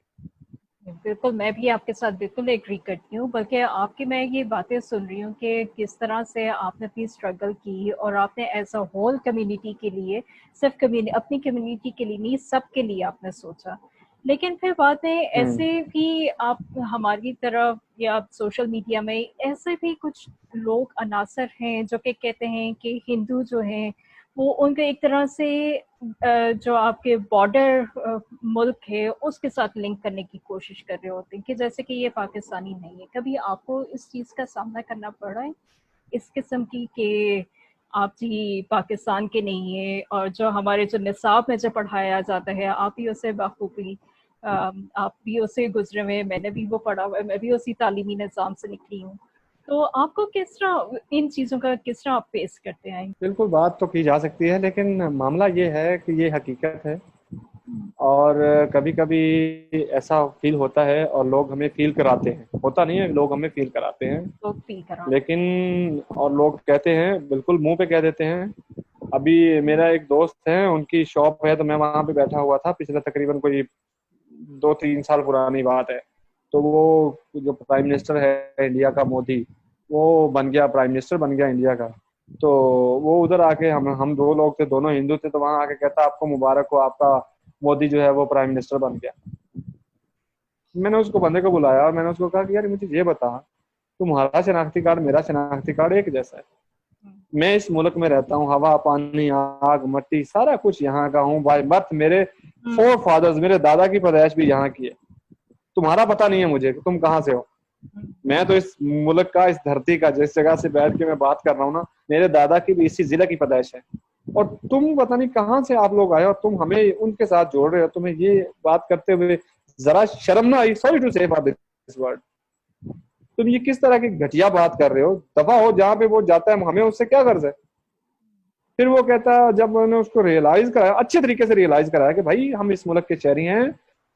Speaker 1: बिल्कुल, मैं भी आपके साथ बिल्कुल एग्री करती हूँ, बल्कि आपकी मैं ये बातें सुन रही हूँ कि किस तरह से आपने अपनी स्ट्रगल की और आपने एज़ अ होल कम्युनिटी के लिए, सिर्फ अपनी कम्युनिटी के लिए नहीं, सबके लिए आपने सोचा। लेकिन फिर बाद में
Speaker 2: हम्म।
Speaker 1: ऐसे भी आप हमारी तरफ या सोशल मीडिया में ऐसे भी कुछ लोग अनासर हैं जो कि कहते हैं कि हिंदू जो हैं वो उनको एक तरह से जो आपके बॉर्डर मुल्क है उसके साथ लिंक करने की कोशिश कर रहे होते हैं कि जैसे कि ये पाकिस्तानी नहीं है। कभी आपको इस चीज़ का सामना करना पड़ा है इस किस्म की कि आप जी पाकिस्तान के नहीं है और जो हमारे जो निसाब में जो पढ़ाया जाता है आप भी उसे बखूबी आप भी उसे गुजरे हुए, मैंने भी वो पढ़ा हुआ है, मैं भी उसी तालीमी निज़ाम से निकली हूँ। तो आपको किस तरह इन चीज़ों का किस तरह आप फेस करते हैं?
Speaker 2: बिल्कुल बात तो की जा सकती है, लेकिन मामला ये है कि ये हकीकत है, और कभी कभी ऐसा फील होता है और लोग हमें फील कराते हैं, होता नहीं है, लोग हमें फील कराते हैं।
Speaker 1: लोग फील कराते
Speaker 2: लेकिन और लोग कहते हैं, बिल्कुल मुंह पे कह देते हैं। अभी मेरा एक दोस्त है, उनकी शॉप है, तो मैं वहां पे बैठा हुआ था, पिछले तकरीबन कोई 2-3 साल पुरानी बात है। तो वो जो प्राइम मिनिस्टर है इंडिया का, मोदी, वो बन गया, प्राइम मिनिस्टर बन गया इंडिया का। तो वो उधर आके हम दो लोग थे, दोनों हिंदू थे, तो वहां आके कहता आपको मुबारक हो, आपका मोदी जो है वो प्राइम मिनिस्टर बन गया। मैंने उसको बंदे को बुलाया और मैंने उसको कहा कि यार मुझे ये बता, तुम्हारा शनाख्ती कार्ड मेरा शनाख्ती कार्ड एक जैसा है, मैं इस मुल्क में रहता हूँ, हवा पानी आग मट्टी सारा कुछ यहाँ का हूँ, बाय बर्थ मेरे फोर फादर्स, मेरे दादा की पैदाइश भी यहाँ की है, तुम्हारा पता नहीं है मुझे कि तुम कहाँ से हो। मैं तो इस मुल्क का, इस धरती का, जिस जगह से बैठ के मैं बात कर रहा हूँ ना, मेरे दादा की भी इसी जिले की पैदाइश है, और तुम पता नहीं कहाँ से आप लोग आए और तुम हमें उनके साथ जोड़ रहे हो। तुम्हें ये बात करते हुए जरा शर्म ना आई? सॉरी टू से फॉर दिस वर्ड, तुम ये किस तरह की घटिया बात कर रहे हो? दफा हो, जहाँ पे वो जाता है हमें उससे क्या गर्ज है? फिर वो कहता, जब मैंने उसको रियलाइज कराया, अच्छे तरीके से रियलाइज कराया कि भाई हम इस मुल्क के शहरी हैं,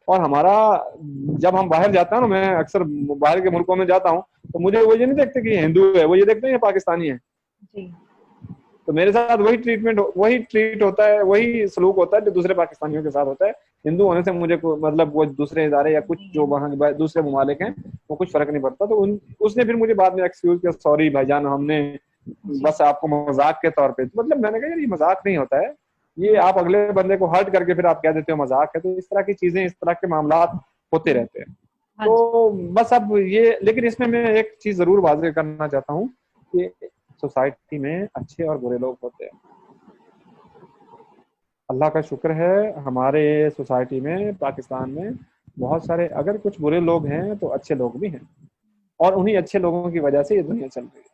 Speaker 2: और हमारा, जब हम बाहर जाते हैं ना, मैं अक्सर बाहर के मुल्कों में जाता हूँ, तो मुझे वो ये नहीं देखते कि हिंदू है, वो ये देखते हैं ये पाकिस्तानी है।
Speaker 1: जी।
Speaker 2: तो मेरे साथ वही ट्रीटमेंट, वही ट्रीट होता है, वही सलूक होता है जो दूसरे पाकिस्तानियों के साथ होता है। हिंदू होने से मुझे मतलब वो दूसरे इदारे या कुछ जो वहाँ के दूसरे ममालिक हैं वो कुछ फर्क नहीं पड़ता। तो उसने फिर मुझे बाद में एक्सक्यूज किया, सॉरी भाईजान, हमने बस आपको मजाक के तौर पे, मतलब मैंने कहा यार ये मजाक नहीं होता है, ये आप अगले बंदे को हर्ट करके फिर आप कह देते हो मजाक है। तो इस तरह की चीजें, इस तरह के मामला होते रहते हैं। तो बस अब ये, लेकिन इसमें मैं एक चीज जरूर वाज़ेह करना चाहता हूँ कि सोसाइटी में अच्छे और बुरे लोग होते हैं। अल्लाह का शुक्र है हमारे सोसाइटी में, पाकिस्तान में बहुत सारे, अगर कुछ बुरे लोग हैं तो अच्छे लोग भी हैं, और उन्हीं अच्छे लोगों की वजह से ये दुनिया चल रही है।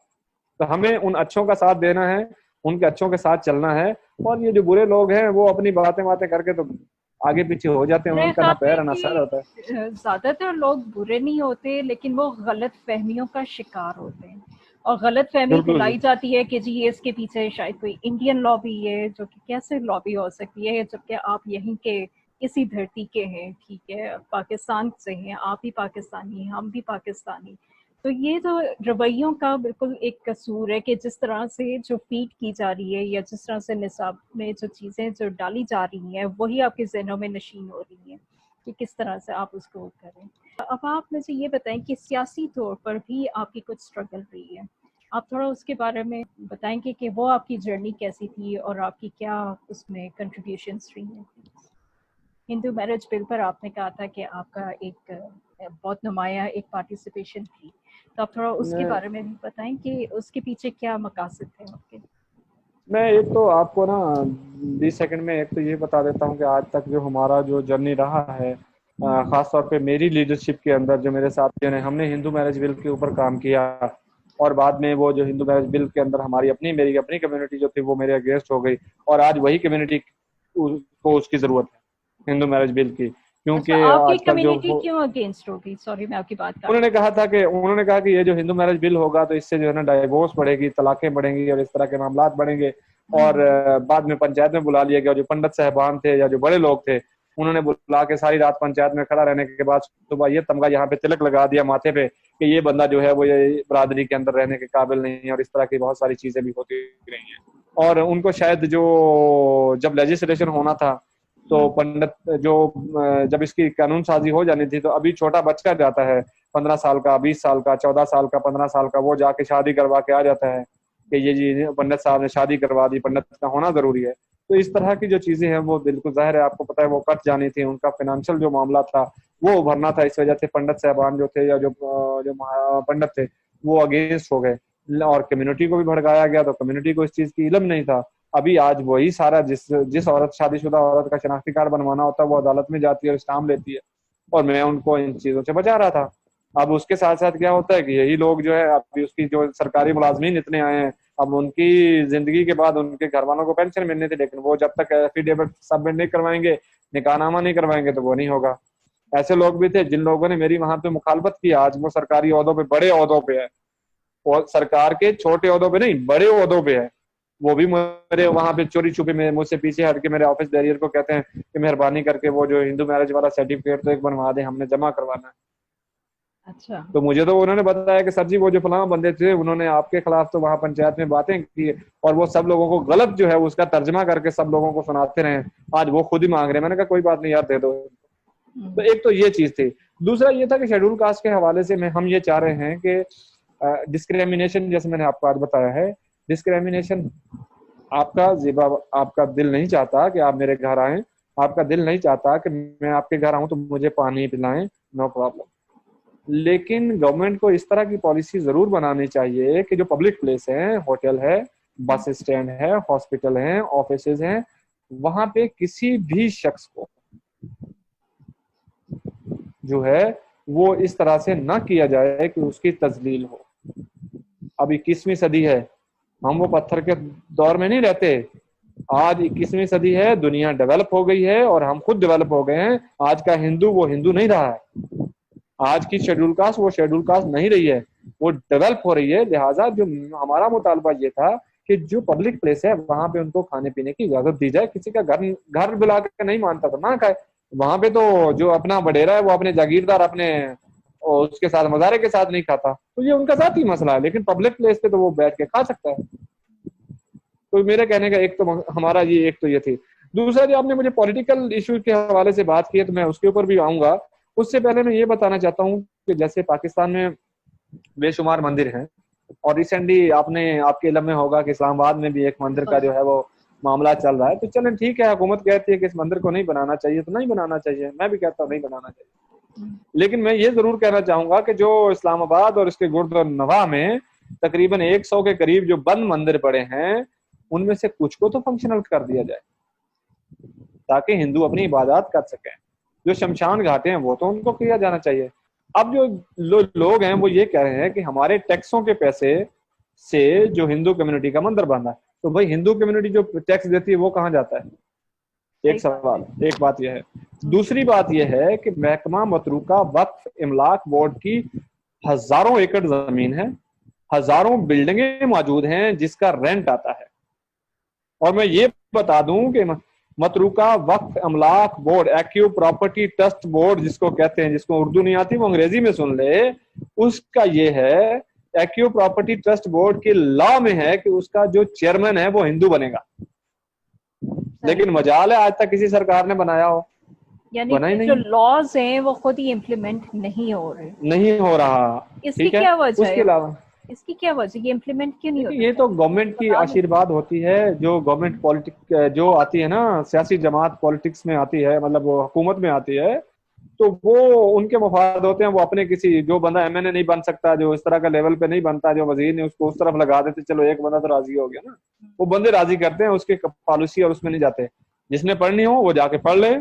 Speaker 2: तो हमें उन अच्छों का साथ देना है, उनके अच्छों के साथ चलना है, और ये जो बुरे लोग हैं वो अपनी बातें बातें करके तो आगे पीछे हो जाते हैं,
Speaker 1: मेरे
Speaker 2: उनका ना
Speaker 1: ख्याल
Speaker 2: पैर
Speaker 1: में
Speaker 2: है ना सर
Speaker 1: कि
Speaker 2: होता है।
Speaker 1: ज्यादातर लोग बुरे नहीं होते, लेकिन वो गलत फहमियों का शिकार होते हैं, और गलत फहमी
Speaker 2: बिल्कुल जी।
Speaker 1: दिलाई जाती है कि जी ये इसके पीछे शायद कोई इंडियन लॉबी है, जो कि कैसे लॉबी हो सकती है जबकि आप यहीं के इसी धरती के हैं, ठीक है, पाकिस्तान से हैं, आप भी पाकिस्तानी, हम भी पाकिस्तानी। तो ये जो रवैयों का बिल्कुल एक कसूर है कि जिस तरह से जो फीड की जा रही है या जिस तरह से निसाब में जो चीज़ें जो डाली जा रही हैं वही आपके जहनों में नशीन हो रही हैं कि किस तरह से आप उसको करें। अब आप मुझे ये बताएं कि सियासी तौर पर भी आपकी कुछ स्ट्रगल रही है, आप थोड़ा उसके बारे में बताएंगे कि वो आपकी जर्नी कैसी थी और आपकी क्या उसमें कंट्रीब्यूशंस रही हैं। हिंदू मैरिज बिल पर आपने कहा था कि आपका एक बहुत नुमाया एक पार्टिसिपेशन थी, तो आप थोड़ा उसके बारे में भी बताएं कि उसके पीछे क्या मकासद थे आपके।
Speaker 2: मैं एक तो आपको ना 20 सेकंड में एक तो ये बता देता हूँ कि आज तक जो हमारा जो जर्नी रहा है, खास तौर पे मेरी लीडरशिप के अंदर जो मेरे साथियों ने, हमने हिंदू मैरिज बिल के ऊपर काम किया, और बाद में वो जो हिंदू मैरिज बिल के अंदर मेरी अपनी कम्युनिटी जो थी वो मेरे अगेंस्ट हो गई, और आज वही कम्युनिटी को उसकी जरूरत है हिंदू मैरिज बिल की,
Speaker 1: अच्छा,
Speaker 2: क्योंकि
Speaker 1: आपकी
Speaker 2: आजकल जो
Speaker 1: कम्युनिटी क्यों अगेंस्ट होगी? सॉरी मैं आपकी बात काट।
Speaker 2: उन्होंने कहा कि ये जो हिंदू मैरिज बिल होगा तो इससे जो है ना डाइवोर्स बढ़ेगी, तलाकें बढ़ेंगी और इस तरह के मामला बढ़ेंगे। और बाद में पंचायत में बुला लिया गया, जो पंडित साहबान थे या जो बड़े लोग थे उन्होंने बुला के सारी रात पंचायत में खड़ा रहने के बाद सुबह ये तमगा यहाँ पे तिलक लगा दिया माथे पे कि ये बंदा जो है वो ये बरादरी के अंदर रहने के काबिल नहीं है, और इस तरह की बहुत सारी चीजें भी होती रही हैं। और उनको शायद जो जब लेजिस्लेशन होना था तो पंडित जो जब इसकी कानून साजी हो जानी थी, तो अभी छोटा बच्चा जाता है 15 साल का, 20 साल का, 14 साल का, 15 साल का, वो जाके शादी करवा के आ जाता है कि ये जी पंडित साहब ने शादी करवा दी, पंडित का होना जरूरी है। तो इस तरह की जो चीजें हैं वो बिल्कुल जाहिर है, आपको पता है वो कट जानी थी, उनका फाइनेंशियल जो मामला था वो उभरना था, इस वजह से पंडित साहबान जो थे या जो पंडित थे वो अगेंस्ट हो गए, और कम्युनिटी को भी भड़काया गया, तो कम्युनिटी को इस चीज की इल्म नहीं था। अभी आज वही सारा, जिस जिस औरत, शादीशुदा औरत का शनाख्ती कार्ड बनवाना होता है वो अदालत में जाती है और स्टाम्प लेती है, और मैं उनको इन चीजों से बचा रहा था। अब उसके साथ साथ क्या होता है कि यही लोग जो है, अभी उसकी जो सरकारी मुलाजमीन इतने आए हैं, अब उनकी जिंदगी के बाद उनके घर वालों को पेंशन मिलनी थी, लेकिन वो जब तक एफिडेविट सबमिट नहीं करवाएंगे, निकाहनामा नहीं करवाएंगे, तो वो नहीं होगा। ऐसे लोग भी थे जिन लोगों ने मेरी वहां पे मुखालफत की, आज वो सरकारी ओहदों पे, बड़े ओहदों पे है, और सरकार के छोटे ओहदों पे नहीं, बड़े ओहदों पे है। वो भी मेरे वहां पे चोरी छुपे में मुझसे पीछे हट के मेरे ऑफिस बैरियर को कहते हैं कि मेहरबानी करके वो जो हिंदू मैरिज वाला सर्टिफिकेट तो एक बनवा दे, हमने जमा करवाना है।
Speaker 1: अच्छा।
Speaker 2: तो मुझे तो उन्होंने बताया कि सर जी वो जो फलां बंदे थे उन्होंने आपके खिलाफ तो वहां पंचायत में बातें की, और वो सब लोगों को गलत जो है उसका तर्जमा करके सब लोगों को सुनाते रहे, आज वो खुद ही मांग रहे हैं। मैंने कहा कोई बात नहीं यार, दे दो। तो एक तो ये चीज थी। दूसरा ये था कि शेड्यूल कास्ट के हवाले से हम ये चाह रहे हैं कि डिस्क्रिमिनेशन, जैसे मैंने आपको आज बताया है डिस्क्रिमिनेशन, आपका दिल नहीं चाहता कि आप मेरे घर आए, आपका दिल नहीं चाहता कि मैं आपके घर आऊं तो मुझे पानी पिलाएं, नो प्रॉब्लम। लेकिन गवर्नमेंट को इस तरह की पॉलिसी जरूर बनानी चाहिए कि जो पब्लिक प्लेस है, होटल है, बस स्टैंड है, हॉस्पिटल है, ऑफिसेज हैं, वहां पे किसी भी शख्स को जो है वो इस तरह से ना किया जाए कि उसकी तजलील हो। अब 21वीं सदी है, हम वो पत्थर के दौर में नहीं रहते। आज 21वीं सदी है, दुनिया डेवलप हो गई है और हम खुद डेवलप हो गए हैं। आज का हिंदू वो हिंदू नहीं रहा है, आज की शेड्यूल कास्ट वो शेड्यूल कास्ट नहीं रही है, वो डेवलप हो रही है। लिहाजा जो हमारा मुतालबा ये था कि जो पब्लिक प्लेस है वहां पे उनको खाने पीने की इजाजत दी जाए। किसी का घर घर बुला के नहीं मानता तो ना खाए, वहां पे तो जो अपना बडेरा है वो अपने जागीरदार अपने उसके साथ मजारे के साथ नहीं खाता, तो ये उनका जाती मसला है। लेकिन पब्लिक प्लेस पे तो वो बैठ के खा सकता है। तो मेरे कहने का एक तो हमारा ये एक तो ये थी। दूसरा, जो आपने मुझे पॉलिटिकल इशू के हवाले से बात की है तो मैं उसके ऊपर भी आऊंगा। उससे पहले मैं ये बताना चाहता हूँ कि जैसे पाकिस्तान में बेशुमार मंदिर हैं, और रिसेंटली आपके इल्म में होगा कि इस्लामाबाद में भी एक मंदिर का जो है वो मामला चल रहा है। तो चलें ठीक है, हुकूमत कहती है कि इस मंदिर को नहीं बनाना चाहिए तो नहीं बनाना चाहिए, मैं भी कहता हूँ नहीं बनाना चाहिए। लेकिन मैं ये जरूर कहना चाहूंगा कि जो इस्लामाबाद और इसके गुरुद्वारा में तकरीबन 100 के करीब जो बंद मंदिर पड़े हैं, उनमें से कुछ को तो फंक्शनल कर दिया जाए ताकि हिंदू अपनी इबादत कर सकें। जो शमशान घाटे हैं वो तो उनको किया जाना चाहिए। अब जो लोग हैं वो ये कह रहे हैं कि हमारे टैक्सों के पैसे से जो हिंदू कम्युनिटी का मंदिर बना है, तो भाई हिंदू कम्युनिटी जो टैक्स देती है वो कहाँ जाता है? एक सवाल, एक बात यह है। दूसरी बात यह है कि महकमा मतरूका वक्फ इमलाक बोर्ड की हजारों एकड़ जमीन है, हजारों बिल्डिंगें मौजूद हैं जिसका रेंट आता है। और मैं ये बता दूं कि मतरूका वक्फ अमलाक बोर्ड, एक्यू प्रॉपर्टी ट्रस्ट बोर्ड जिसको कहते हैं, जिसको उर्दू नहीं आती वो अंग्रेजी में सुन ले, उसका ये है, एक्यू प्रॉपर्टी ट्रस्ट बोर्ड के लॉ में है कि उसका जो चेयरमैन है वो हिंदू बनेगा। लेकिन मजाल है आज तक किसी सरकार ने बनाया हो,
Speaker 1: यानी कि जो लॉज हैं वो खुद ही इम्प्लीमेंट नहीं हो रहे,
Speaker 2: नहीं हो रहा।
Speaker 1: इसकी क्या वजह है?
Speaker 2: उसके अलावा
Speaker 1: इसकी क्या वजह, ये इम्प्लीमेंट क्यों नहीं होता?
Speaker 2: ये तो गवर्नमेंट की आशीर्वाद होती है। जो गवर्नमेंट पॉलिटिक्स जो आती है ना, सियासी जमात पॉलिटिक्स में आती है, मतलब वो हुकूमत में आती है, तो वो उनके मफाद होते हैं। वो अपने किसी जो बंदा एमएनए नहीं बन सकता, जो इस तरह का लेवल पे नहीं बनता, जो वजीर ने उसको उस तरफ लगा देते, चलो एक बंदा तो राजी हो गया ना, वो बंदे राजी करते हैं, उसके पॉलिसी और उसमें नहीं जाते। जिसने पढ़नी हो वो जाके पढ़ ले।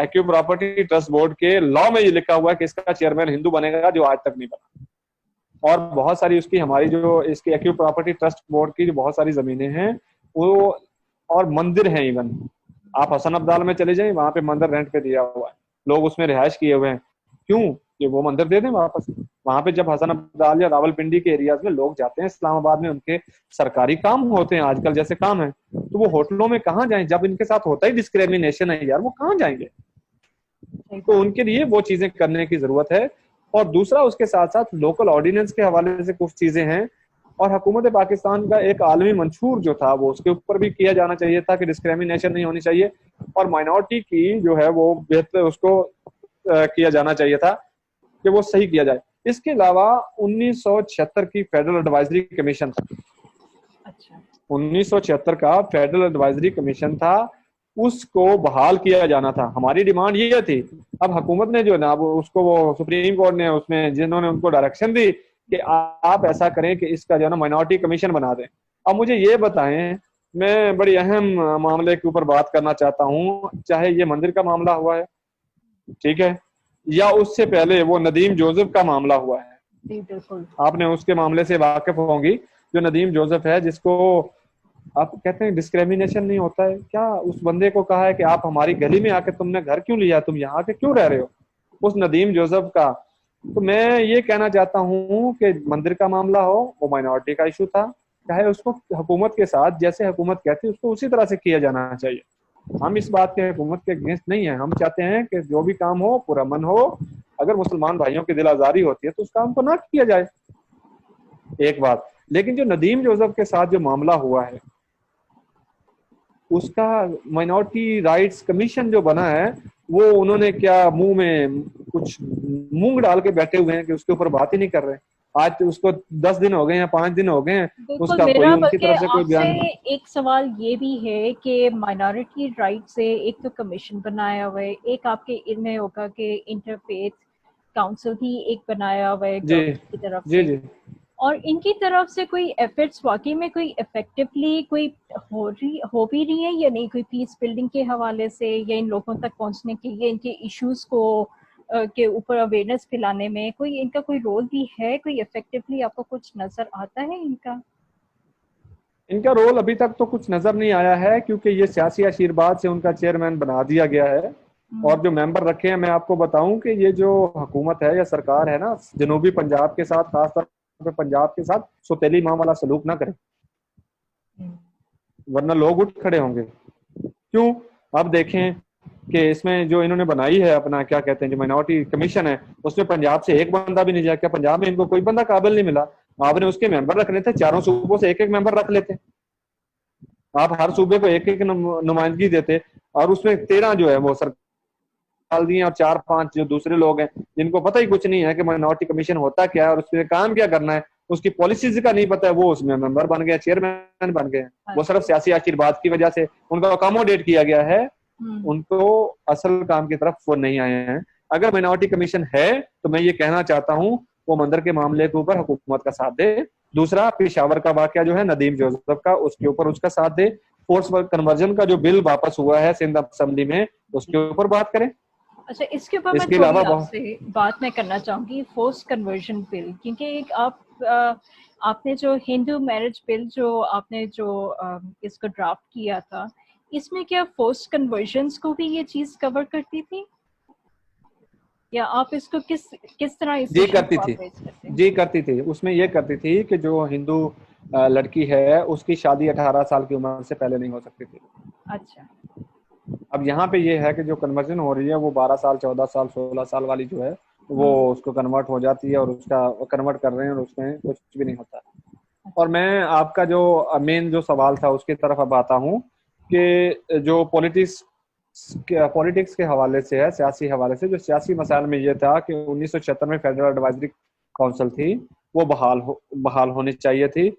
Speaker 2: एक्यू प्रॉपर्टी ट्रस्ट बोर्ड के लॉ में ये लिखा हुआ है कि इसका चेयरमैन हिंदू बनेगा, जो आज तक नहीं बना। और बहुत सारी उसकी हमारी जो इसकी एक्यू प्रॉपर्टी ट्रस्ट बोर्ड की जो बहुत सारी जमीनें हैं वो, और मंदिर हैं, इवन आप हसन अब्दाल में चले जाएं, वहां पे मंदिर रेंट पे दिया हुआ है, लोग उसमें रिहायश किए हुए हैं। क्यों? कि वो मंदिर दे दें वापस। वहां पे जब हसन अब्दाल या रावलपिंडी के एरियाज में लोग जाते हैं, इस्लामाबाद में उनके सरकारी काम होते हैं, आजकल जैसे काम है, तो वो होटलों में कहाँ जाएं? जब इनके साथ होता ही डिस्क्रिमिनेशन है यार, वो कहाँ जाएंगे? तो उनके लिए वो चीजें करने की जरूरत है। और दूसरा, उसके साथ साथ लोकल ऑर्डिनेंस के हवाले से कुछ चीजें हैं, और हुकूमत पाकिस्तान का एक आलमी मंशूर जो था वो उसके ऊपर भी किया जाना चाहिए था कि डिस्क्रिमिनेशन नहीं होनी चाहिए, और माइनॉरिटी की जो है वो बेहतर उसको किया जाना चाहिए था कि वो सही किया जाए। इसके अलावा 1976 की फेडरल एडवाइजरी कमीशन था।
Speaker 1: अच्छा।
Speaker 2: 1976 का फेडरल एडवाइजरी कमीशन था, उसको बहाल किया जाना था। हमारी डिमांड ये थी। अब हुकूमत ने जो ना उसको, वो सुप्रीम कोर्ट ने उसमें जिन्होंने उनको डायरेक्शन दी कि आप ऐसा करें कि इसका जो है ना माइनॉरिटी कमीशन बना दें। अब मुझे ये बताएं, मैं बड़ी अहम मामले के ऊपर बात करना चाहता हूँ, चाहे ये मंदिर का मामला हुआ है, ठीक है, या उससे पहले वो नदीम जोसेफ का मामला हुआ है।
Speaker 1: बिल्कुल, आपने
Speaker 2: उसके मामले से वाकिफ होंगी। जो नदीम जोसेफ है, जिसको आप कहते हैं डिस्क्रिमिनेशन नहीं होता है क्या, उस बंदे को कहा है कि आप हमारी गली में आके तुमने घर क्यों लिया, तुम यहाँ आके क्यों रह रहे हो, उस नदीम जोसेफ का। तो मैं ये कहना चाहता हूँ कि मंदिर का मामला हो, वो माइनॉरिटी का इशू था, चाहे उसको हुकूमत के साथ जैसे हुकूमत कहती है उसको उसी तरह से किया जाना चाहिए। हम इस बात के हुकूमत के अगेंस्ट नहीं है, हम चाहते हैं कि जो भी काम हो पूरा मन हो। अगर मुसलमान भाइयों की दिल आजारी होती है तो उस काम को ना किया जाए, एक बात। लेकिन जो नदीम जोसेफ के साथ जो मामला हुआ है, उसका माइनॉरिटी राइट्स कमीशन जो बना है, वो उन्होंने क्या मुंह में कुछ मूंग डाल के बैठे हुए हैं कि उसके ऊपर बात ही नहीं कर रहे। आज तो उसको 10 दिन हो गए हैं, 5 दिन हो गए हैं,
Speaker 1: बिल्कुल।
Speaker 2: उसका कोई
Speaker 1: मेरा
Speaker 2: उनकी
Speaker 1: बल्कि
Speaker 2: तरफ से कोई
Speaker 1: आपसे
Speaker 2: बयान।
Speaker 1: एक सवाल ये भी है कि माइनॉरिटी राइट से एक तो कमीशन बनाया हुआ है, एक आपके इनमें होगा कि इंटरफेथ काउंसिल भी एक बनाया हुआ है
Speaker 2: जी
Speaker 1: गवर्नमेंट की तरफ
Speaker 2: जी
Speaker 1: से,
Speaker 2: जी।
Speaker 1: और इनकी तरफ से कोई एफर्ट्स वाकई में कोई इफेक्टिवली कोई हो भी रही है या नहीं, कोई पीस बिल्डिंग के हवाले से या इन लोगों तक पहुंचने के लिए इनके इश्यूज को के ऊपर अवेयरनेस फैलाने में कोई इनका कोई रोल भी है, कोई इफेक्टिवली आपको कुछ नजर आता है इनका?
Speaker 2: इनका रोल अभी तक तो कुछ नजर नहीं आया है, क्योंकि ये सियासी आशीर्वाद से उनका चेयरमैन बना दिया गया है।
Speaker 1: हम्म।
Speaker 2: और जो मेंबर रखे हैं, मैं आपको बताऊं कि ये जो हुकूमत है या सरकार है ना, जनूबी पंजाब के साथ, खासतौर पर पंजाब के साथ सौतेली माँ वाला सलूक ना करे, वरना लोग उठ खड़े होंगे। क्यों? अब देखें कि इसमें जो इन्होंने बनाई है अपना, क्या कहते हैं, जो माइनॉरिटी कमीशन है, उसमें पंजाब से एक बंदा भी नहीं जाए। क्या पंजाब में इनको कोई बंदा काबिल नहीं मिला? आपने उसके मेंबर रखने थे, चारों सूबों से एक एक मेंबर रख लेते। आप हर सूबे को एक एक नुमाइंदगी देते, और उसमें 13 जो है वो सरकार डाल दिए, और 4-5 जो दूसरे लोग हैं जिनको पता ही कुछ नहीं है कि माइनॉरिटी कमीशन होता क्या है और उसमें काम क्या करना है, उसकी पॉलिसीज का नहीं पता है, वो उसमें मेंबर बन गए, चेयरमैन बन गए। वो सिर्फ सियासी आशीर्वाद की वजह से उनको अकोमोडेट किया गया है, उनको असल काम की तरफ वो नहीं आए हैं। अगर माइनॉरिटी कमीशन है तो मैं ये कहना चाहता हूँ वो मंदिर के मामले के ऊपर हुकूमत का साथ दे। दूसरा, पेशावर का वाकया जो है नदीम जोसेफ का, उसके ऊपर उसका साथ दे। फोर्स कन्वर्जन का जो बिल वापस हुआ है सिंध असेंबली में, उसके ऊपर बात करें।
Speaker 1: अच्छा, इसके ऊपर मैं
Speaker 2: इसके
Speaker 1: थोड़ी
Speaker 2: अलावा
Speaker 1: आपसे बात मैं करना चाहूंगी, फोर्स कन्वर्जन बिल, क्योंकि एक आपने जो हिंदू मैरिज बिल जो आपने जो इसको ड्राफ्ट किया था, इसमें क्या फोर्स कन्वर्जन्स को भी ये चीज कवर करती थी, या आप इसको किस किस तरह इस
Speaker 2: जी
Speaker 1: इशू
Speaker 2: करती
Speaker 1: को
Speaker 2: थी,
Speaker 1: आप रेज करते हैं?
Speaker 2: जी करती थी। उसमें ये करती थी कि जो हिंदू लड़की है उसकी शादी 18 साल की उम्र से पहले नहीं हो सकती थी।
Speaker 1: अच्छा।
Speaker 2: अब यहाँ पे ये है कि जो कन्वर्जन हो रही है वो 12 साल, 14 साल, 16 साल वाली जो है वो उसको कन्वर्ट हो जाती है, और उसका कन्वर्ट कर रहे हैं और उसमें कुछ भी नहीं होता। और मैं आपका जो मेन जो सवाल था उसकी तरफ अब आता हूँ कि जो पॉलिटिक्स के हवाले से है, सियासी हवाले से, जो सियासी मसाइल में ये था कि 1976 में फेडरल एडवाइजरी काउंसिल थी, वो बहाल होनी चाहिए थी।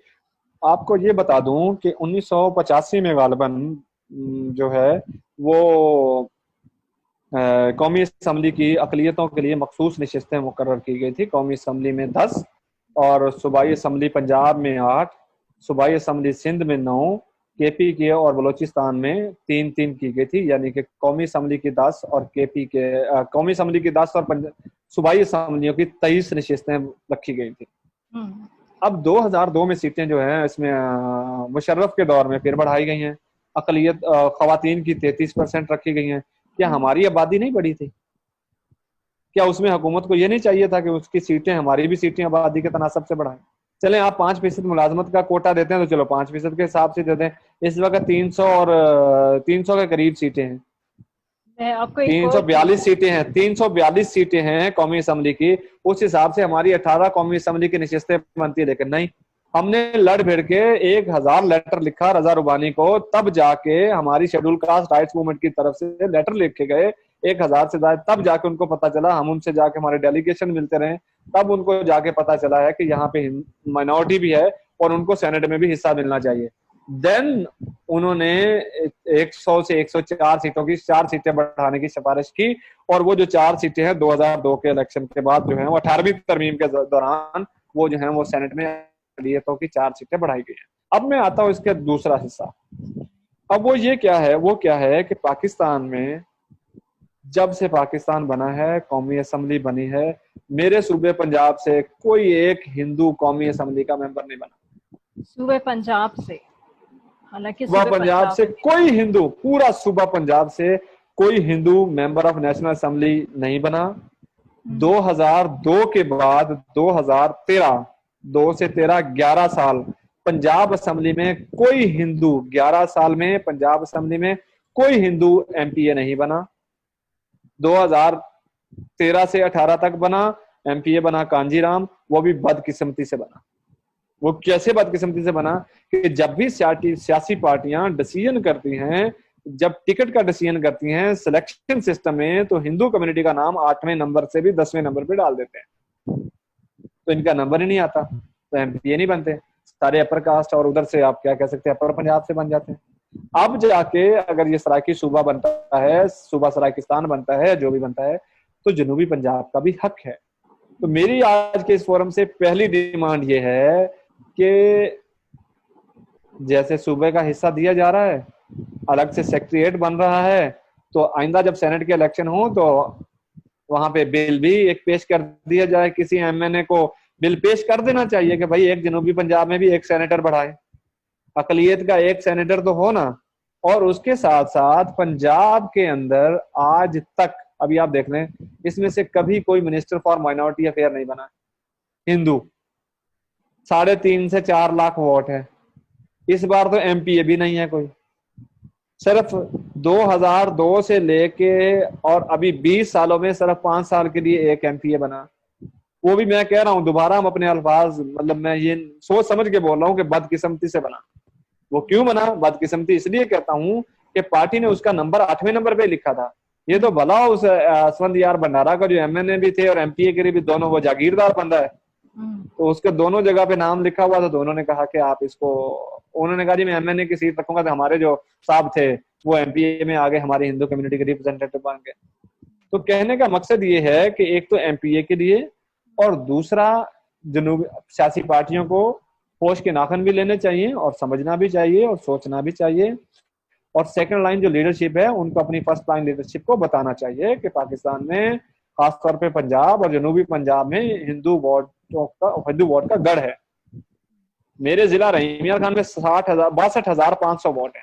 Speaker 2: आपको ये बता दूं कि 1985 में गालिबन जो है वो कौमी असम्बली की अकलियतों के लिए मखसूस नशिस्तें मुकर्रर की गई थी। कौमी असम्बली में 10 और सूबाई असम्बली पंजाब में 8, सूबाई असम्बली सिंध में 9, केपी के और बलोचिस्तान में 3-3 की गई थी। यानी कि कौमी असम्बली की 10 और केपी के कौमी असम्बली की 10 और सूबाई असम्बलियों की 23 नशिस्तें रखी गई थी। अब 2002 में सीटें जो है इसमें मुशर्रफ के दौर में फिर बढ़ाई गई हैं। अकलियत खवातीन की 33% रखी गई हैं। क्या हमारी आबादी नहीं बढ़ी थी? क्या उसमें हुकूमत को ये नहीं चाहिए था कि उसकी सीटें, हमारी भी सीटें आबादी के तनासब से बढ़ाएं? चलें, आप 5% मुलाजमत का कोटा देते हैं तो चलो 5% के हिसाब से देते हैं। इस वक्त 300 और 300 के करीब सीटें हैं।
Speaker 1: मैं आपको एक
Speaker 2: 342 सीटें हैं, 342 सीटें हैं कौमी असम्बली की। उस हिसाब से हमारी 18 कौमी असम्बली की नशिस्तें बनती है। लेकिन नहीं, हमने लड़ भिड़ के 1000 लेटर लिखा रजा रुबानी को, तब जाके हमारी शेड्यूल कास्ट राइट्स मूवमेंट की तरफ से लेटर लिखे गए 1000 से ज्यादा, तब जाके उनको पता चला। हम उनसे जाके हमारे डेलीगेशन मिलते रहे, तब उनको जाके पता चला है कि यहाँ पे माइनॉरिटी भी है और उनको सेनेट में भी हिस्सा मिलना चाहिए। देन उन्होंने 100 से 104 सीटों की 4 सीटें बढ़ाने की सिफारिश की, और वो जो 4 सीटें हैं 2002 के इलेक्शन के बाद जो है वो 18वीं तरमीम के दौरान वो जो है वो सेनेट में अक़लियतों की 4 सीटें बढ़ाई गई हैं। अब मैं आता हूँ इसके दूसरा हिस्सा। अब वो ये क्या है, वो क्या है कि पाकिस्तान में जब से पाकिस्तान बना है, कौमी असम्बली बनी है, मेरे सूबे पंजाब से कोई एक हिंदू कौमी असम्बली का मेंबर नहीं बना।
Speaker 1: सूबे पंजाब से, हालांकि
Speaker 2: सूबा पंजाब से कोई हिंदू, पूरा सूबा पंजाब से कोई Hindu member of national assembly नहीं बना। 2002 के बाद 2013, 2 से 13, 11 साल पंजाब असेंबली में कोई हिंदू, 11 साल में पंजाब असेंबली में कोई हिंदू एमपीए नहीं बना। 2013 से 18 तक बना एमपीए बना कांजीराम, वो भी बदकिस्मती से बना। वो कैसे बदकिस्मती से बना कि जब भी सियासी पार्टियां डिसीजन करती हैं, जब टिकट का डिसीजन करती हैं सिलेक्शन सिस्टम में, तो हिंदू कम्युनिटी का नाम 8वें नंबर से भी 10वें नंबर पे डाल देते हैं। तो इनका नंबर ही नहीं आता, तो एमपीए नहीं बनते। सारे अपर कास्ट और उधर से आप क्या कह सकते हैं अपर पंजाब से बन जाते हैं। अब जाके अगर ये सराकी सूबा बनता है, सूबा सराकिस्तान बनता है, जो भी बनता है, तो जनूबी पंजाब का भी हक है। तो मेरी आज के इस फोरम से पहली डिमांड ये है कि जैसे सूबे का हिस्सा दिया जा रहा है, अलग से सेक्रेटरीट बन रहा है, तो आइंदा जब सेनेट के इलेक्शन हो तो वहां पे बिल भी एक पेश कर दिया जाए, किसी एमएनए को बिल पेश कर देना चाहिए कि भाई एक जनूबी पंजाब में भी एक सेनेटर बढ़ाए, अकलियत का एक सेनेटर तो हो ना। और उसके साथ साथ पंजाब के अंदर आज तक, अभी आप देख लें, इसमें से कभी कोई मिनिस्टर फॉर माइनॉरिटी अफेयर नहीं बना हिंदू। 3.5 से 4 लाख वोट है। इस बार तो एमपीए भी नहीं है कोई। सिर्फ 2002 से लेके और अभी 20 सालों में सिर्फ 5 साल के लिए एक एमपीए बना। वो भी मैं कह रहा हूं दोबारा, हम अपने अल्फाज, मतलब मैं ये सोच समझ के बोल रहा हूँ कि बदकिस्मती से बना। वो क्यों बना बदकिस्मती, इसलिए कहता हूं कि पार्टी ने उसका नंबर 8वें नंबर पे लिखा था। ये तो भला उस असवंद यार भंडारा का जो एमएनए भी थे और एमपीए के भी दोनों, वो जागीरदार बंदा है, तो उसके दोनों जगह पे नाम लिखा हुआ था। तो उन्होंने कहा कि आप इसको, उन्होंने कहा जी मैं एमएनए की सीट रखूंगा। तो हमारे जो साहब थे वो एमपीए में आगे हमारी हिंदू कम्युनिटी के रिप्रेजेंटेटिव बन गए। तो कहने का मकसद ये है कि एक तो एमपीए के लिए, और दूसरा जनूबी सियासी पार्टियों को होश के नाखन भी लेने चाहिए और समझना भी चाहिए और सोचना भी चाहिए। और सेकंड लाइन जो लीडरशिप है उनको अपनी फर्स्ट लाइन लीडरशिप को बताना चाहिए कि पाकिस्तान में खासतौर पे पंजाब और जनूबी पंजाब में हिंदू वोट का गढ़ है। मेरे जिला रहीमिया खान में 62,500 वोट है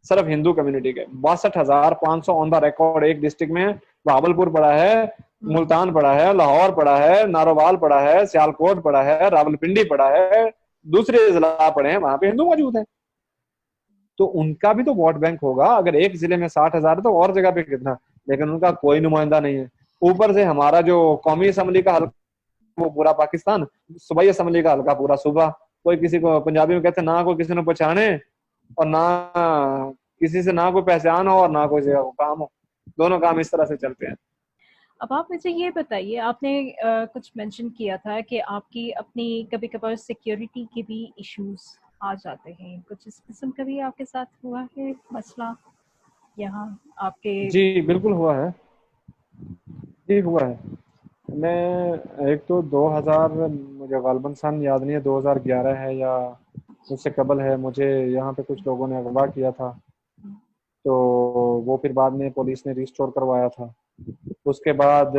Speaker 2: सिर्फ हिंदू कम्युनिटी के। 62,500 ऑन द रिकॉर्ड। एक डिस्ट्रिक्ट में भावलपुर पड़ा है, मुल्तान पड़ा है, लाहौर पड़ा है, नारोवाल पड़ा है, सियालकोट पड़ा है, रावलपिंडी पड़ा है, दूसरे जिला पड़े हैं, वहां पे हिंदू मौजूद है। तो उनका भी तो वोट बैंक होगा। अगर एक जिले में 60,000 है तो और जगह पे कितना, लेकिन उनका कोई नुमाइंदा नहीं है। ऊपर से हमारा जो कौमी असम्बली का हल्का वो पूरा पाकिस्तान, सूबाई असम्बली का हल्का पूरा सूबा। कोई किसी को, पंजाबी में कहते हैं, ना कोई किसी ने पहचाने और ना किसी से ना कोई पहचान हो और ना कोई जगह को काम हो। दोनों काम इस तरह से चलते हैं।
Speaker 1: अब आप मुझे ये बताइए, आपने कुछ मेंशन किया था कि आपकी अपनी कभी कभार सिक्योरिटी के भी इश्यूज आ जाते हैं, कुछ इस किस्म का भी आपके साथ हुआ है मसला यहाँ आपके?
Speaker 2: जी बिल्कुल हुआ है, जी हुआ है। मैं एक तो 2000, मुझे गालबन सन याद नहीं है, 2011 है या उससे कबल है, मुझे यहाँ पे कुछ लोगों ने अगवा किया था। तो वो फिर बाद में पुलिस ने रिस्टोर करवाया था। उसके बाद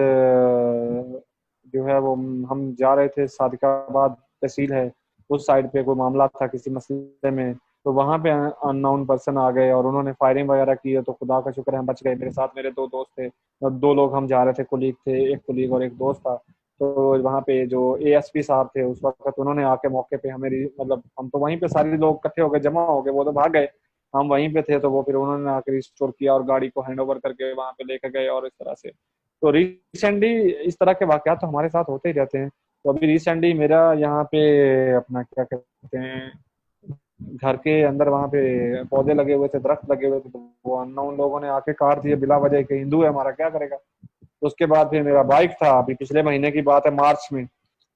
Speaker 2: जो है वो हम जा रहे थे सादिकाबाद तहसील है, उस साइड पे कोई मामला था किसी मसले में। तो वहाँ पे अननोन पर्सन आ गए और उन्होंने फायरिंग वगैरह की है। तो खुदा का शुक्र है हम बच गए। मेरे साथ मेरे 2 दोस्त थे, और 2 लोग हम जा रहे थे, कुलीग थे, एक कुलीग और एक दोस्त था। तो वहाँ पे जो एएसपी साहब थे उस वक्त, उन्होंने आके मौके पे हमें, मतलब हम तो वहीं पे सारे लोग इकट्ठे हो गए, जमा हो गए, वो तो भाग गए, हम वहीं पे थे। तो वो फिर उन्होंने आके रिस्टोर किया और गाड़ी को हैंड ओवर करके वहाँ पे लेके गए और इस तरह से। तो रिसेंटली इस तरह के वाकयात तो हमारे साथ होते ही रहते हैं। तो अभी रिसेंटली मेरा यहाँ पे अपना क्या कहते हैं, घर के अंदर वहाँ पे पौधे लगे हुए थे, दरख्त लगे हुए थे, तो वो अननोन लोगों ने आके काट दिए बिला वजह के। हिंदू है हमारा, क्या करेगा। तो उसके बाद फिर मेरा बाइक था, अभी पिछले महीने की बात है, मार्च में,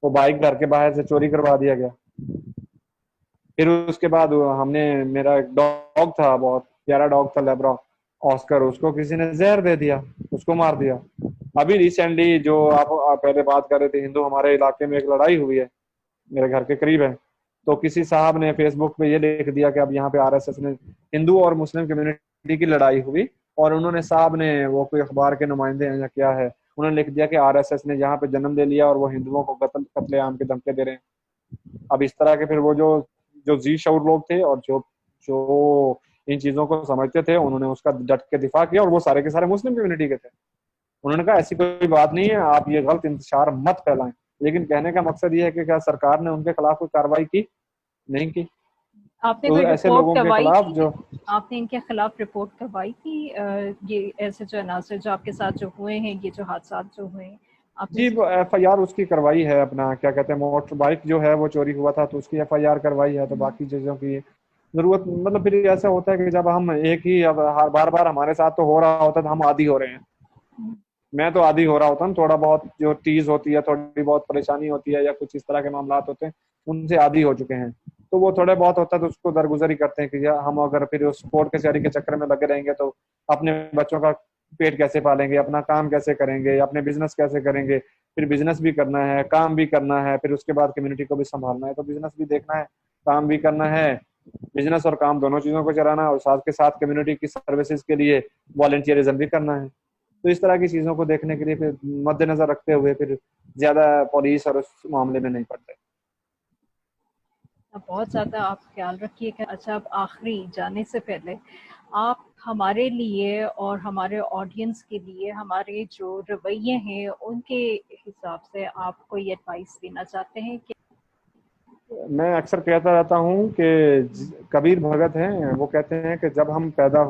Speaker 2: वो बाइक घर के बाहर से चोरी करवा दिया गया। फिर उसके बाद हमने, मेरा एक डॉग था, बहुत प्यारा डॉग था, लेब्रा ऑस्कर, उसको किसी ने जहर दे दिया, उसको मार दिया। अभी रिसेंटली जो आप पहले बात कर रहे थे, हिंदू, हमारे इलाके में एक लड़ाई हुई है, मेरे घर के करीब है। तो किसी साहब ने फेसबुक पे ये लिख दिया कि अब यहाँ पे आरएसएस ने, हिंदू और मुस्लिम कम्युनिटी की लड़ाई हुई, और उन्होंने, साहब ने, वो कोई अखबार के नुमाइंदे हैं या क्या है, उन्होंने लिख दिया कि आरएसएस ने यहाँ पे जन्म ले लिया और वो हिंदुओं को कत्लेआम के धमकी दे रहे हैं। अब इस तरह के फिर वो जो जो जी शऊर लोग थे और जो जो इन चीजों को समझते थे, उन्होंने उसका डट के दिफा किया, और वो सारे के सारे मुस्लिम कम्युनिटी के थे। उन्होंने कहा ऐसी कोई बात नहीं है, आप ये गलत इंतशार मत फैलाएं। लेकिन कहने का मकसद ये है कि क्या सरकार ने उनके खिलाफ कोई कार्रवाई की? नहीं की।
Speaker 1: आपने
Speaker 2: तो
Speaker 1: कोई
Speaker 2: ऐसे
Speaker 1: रिपोर्ट
Speaker 2: लोगों के
Speaker 1: करवाई
Speaker 2: खिलाफ
Speaker 1: थी?
Speaker 2: जो,
Speaker 1: आपने इनके खिलाफ रिपोर्ट करवाई थी? ये ऐसे जो अनासर जो आपके साथ जो हुए हैं, ये जो हादसा जो हुए हैं, आपने
Speaker 2: जी एफआईआर उसकी करवाई है, अपना क्या कहते हैं, मोटर बाइक जो है वो चोरी हुआ था तो उसकी एफआईआर करवाई है। तो बाकी चीजों की जरूरत, मतलब फिर ऐसा होता है कि जब हम एक ही, अब बार बार हमारे साथ तो हो रहा होता है तो हम आदी हो रहे हैं। मैं तो आदी हो रहा होता हूँ, थोड़ा बहुत जो टीज होती है, थोड़ी बहुत परेशानी होती है या कुछ इस तरह के मामला होते हैं, उनसे आदी हो चुके हैं। तो वो थोड़े बहुत होता है तो उसको दरगुजर ही करते हैं कि यार हम अगर फिर उस कोर्ट कचहरी के चक्कर में लगे रहेंगे तो अपने बच्चों का पेट कैसे पालेंगे, अपना काम कैसे करेंगे, अपने बिजनेस कैसे करेंगे। फिर बिजनेस भी करना है, काम भी करना है, फिर उसके बाद कम्युनिटी को भी संभालना है, तो बिजनेस भी देखना है, काम भी करना है, बिजनेस और काम दोनों चीजों को चलाना है, और साथ के साथ कम्युनिटी की सर्विसेज के लिए वॉलंटियरिज्म भी करना है। तो इस तरह की चीजों को देखने के लिए फिर मद्देनजर रखते हुए फिर ज्यादा पुलिस और उस मामले में नहीं पड़ते।
Speaker 1: बहुत ज़्यादा आप ख्याल रखिएगा। अच्छा, अब आखिरी जाने से पहले आप हमारे लिए और हमारे ऑडियंस के लिए हमारे जो रवैये हैं उनके हिसाब से आप कोई एडवाइस देना चाहते हैं कि?
Speaker 2: मैं अक्सर कहता रहता हूँ कि कबीर भगत हैं, वो कहते हैं कि जब हम पैदा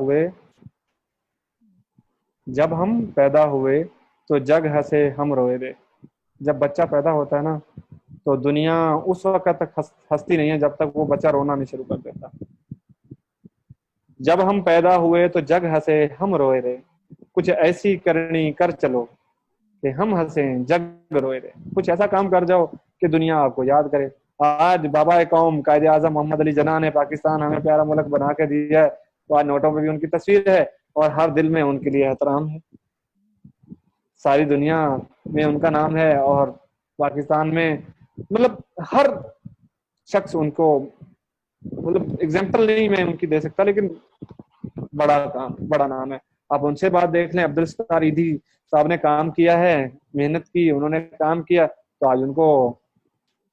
Speaker 2: हुए तो जग हंसे हम रोए रे। जब बच्चा पैदा होता है ना, तो दुनिया उस वक्त तक हंसती नहीं है जब तक वो बच्चा रोना नहीं शुरू कर देता। जब हम पैदा हुए तो जग हंसे हम रोए रे, कुछ ऐसी करनी कर चलो कि हम हंसे जग रोए रे। कुछ ऐसा काम कर जाओ कि दुनिया आपको याद करे। आज बाबा कौम कायदे आजम मोहम्मद अली जना ने पाकिस्तान हमें प्यारा मुल्क बना के दिया है, तो आज नोटों पे भी उनकी तस्वीर है और हर दिल में उनके लिए एहतराम है। सारी दुनिया में उनका नाम है, और पाकिस्तान में मतलब हर शख्स उनको, मतलब एग्जाम्पल नहीं मैं उनकी दे सकता, लेकिन बड़ा नाम है। आप उनसे बात देख लें, अब्दुल सत्तार ईदी साहब ने काम किया है, मेहनत की, उन्होंने काम किया, तो आज उनको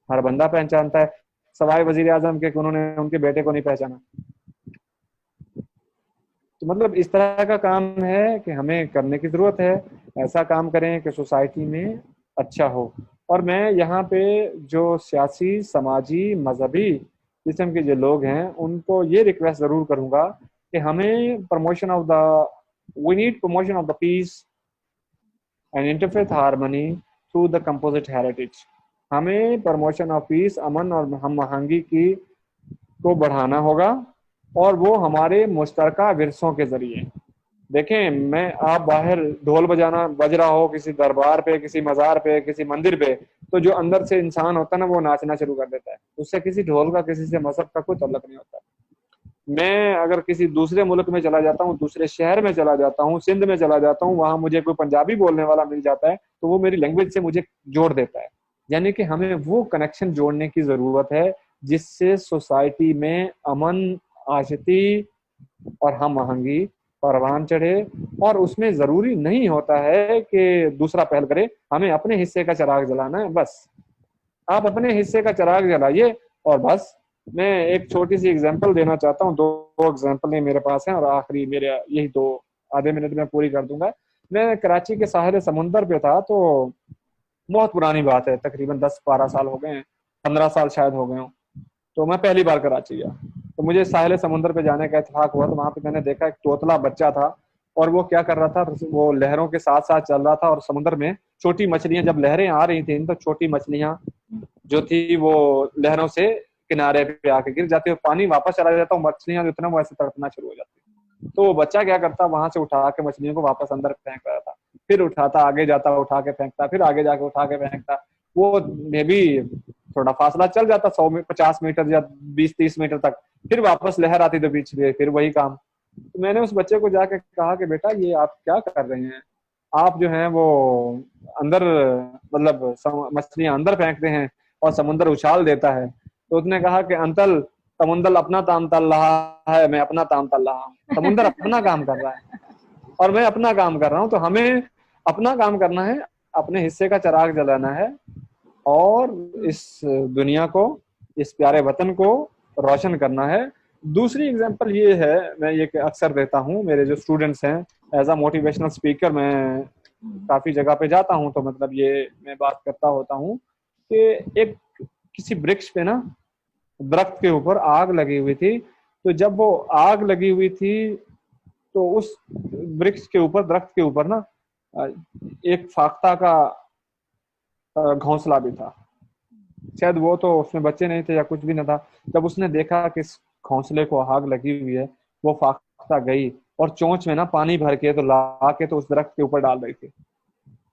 Speaker 2: हर बंदा पहचानता है, सवाए वजीर आजम के उन्होंने उनके बेटे को नहीं पहचाना। तो मतलब इस तरह का काम है कि हमें करने की जरूरत है, ऐसा काम करें कि सोसाइटी में अच्छा हो। और मैं यहाँ पे जो सियासी, समाजी, मजहबी किस्म के जो लोग हैं उनको ये रिक्वेस्ट जरूर करूंगा कि हमें promotion of the we need promotion of the peace and interfaith harmony through the composite heritage. हमें प्रमोशन ऑफ पीस, अमन और हम आहंगी की को बढ़ाना होगा, और वो हमारे मुश्तरका विरसों के जरिए। देखें, मैं आप बाहर ढोल बजाना बज रहा हो किसी दरबार पे, किसी मजार पे, किसी मंदिर पे, तो जो अंदर से इंसान होता है ना, वो नाचना शुरू कर देता है। उससे किसी ढोल का, किसी से मजहब का कोई तल्लक नहीं होता। मैं अगर किसी दूसरे मुल्क में चला जाता हूँ, दूसरे शहर में चला जाता हूँ, सिंध में चला जाता हूँ, वहां मुझे कोई पंजाबी बोलने वाला मिल जाता है, तो वो मेरी लैंग्वेज से मुझे जोड़ देता है। यानी कि हमें वो कनेक्शन जोड़ने की जरूरत है जिससे सोसाइटी में अमन, आशती और हम आहंगी परवान चढ़े। और उसमें जरूरी नहीं होता है कि दूसरा पहल करे, हमें अपने हिस्से का चिराग जलाना है बस। आप अपने हिस्से का चिराग जलाइए और बस। मैं एक छोटी सी एग्जांपल देना चाहता हूँ, दो एग्जांपल मेरे पास हैं और आखिरी मेरे यही दो आधे मिनट में पूरी कर दूंगा। मैं कराची के साहिल समुंदर पे था, तो बहुत पुरानी बात है, तकरीबन 10-12 साल हो गए हैं, 15 साल शायद हो गए हों। तो मैं पहली बार कराची गया, तो मुझे साहिल समुंदर पे जाने का इत्तेफाक हुआ। तो वहां पे मैंने देखा एक तोतला बच्चा था, और वो क्या कर रहा था, वो लहरों के साथ साथ चल रहा था, और समुद्र में छोटी मछलियां, जब लहरें आ रही थी तो छोटी मछलियां जो थी वो लहरों से किनारे पे आके गिर जाती है, पानी वापस चला जाता है, मछलियां जो थी ना वो ऐसे तड़पना शुरू हो जाती। तो वो बच्चा क्या करता, वहां से उठा के मछलियों को वापस अंदर फेंक रहा था, फिर उठाता, आगे जाता, उठा के फेंकता, फिर आगे जाके उठा के फेंकता। वो मे भी थोड़ा फासला चल जाता, 100-50 मीटर या 20-30 मीटर तक, फिर वापस लहर आती तो बीच में फिर वही काम। तो मैंने उस बच्चे को जाके कहा कि बेटा ये आप क्या कर रहे हैं, आप जो हैं वो अंदर, मतलब मछलियां अंदर फेंकते हैं और समुंदर उछाल देता है। तो उसने कहा कि अंकल, समुंदर अपना ताम तल रहा है, मैं अपना ताम तल रहा हूँ। समुंदर अपना काम कर रहा है और मैं अपना काम कर रहा हूँ, तो हमें अपना काम करना है, अपने हिस्से का चिराग जलाना है, और इस दुनिया को, इस प्यारे वतन को रोशन करना है। दूसरी एग्जांपल ये है, मैं ये अक्सर देता हूँ, मेरे जो स्टूडेंट्स हैं, एज अ मोटिवेशनल स्पीकर मैं काफी जगह पे जाता हूँ, तो मतलब ये मैं बात करता होता हूँ कि एक किसी वृक्ष पे ना, दरख्त के ऊपर आग लगी हुई थी। तो जब वो आग लगी हुई थी, तो उस वृक्ष के ऊपर, दरख्त के ऊपर ना, एक फाख्ता का घोंसला भी था। शायद वो तो उसमें बच्चे नहीं थे या कुछ भी न था। जब उसने देखा कि इस घोंसले को आग लगी हुई है, वो फाख्ता गई और चोंच में ना पानी भर के तो ला के तो उस दरख्त के ऊपर डाल रही थी।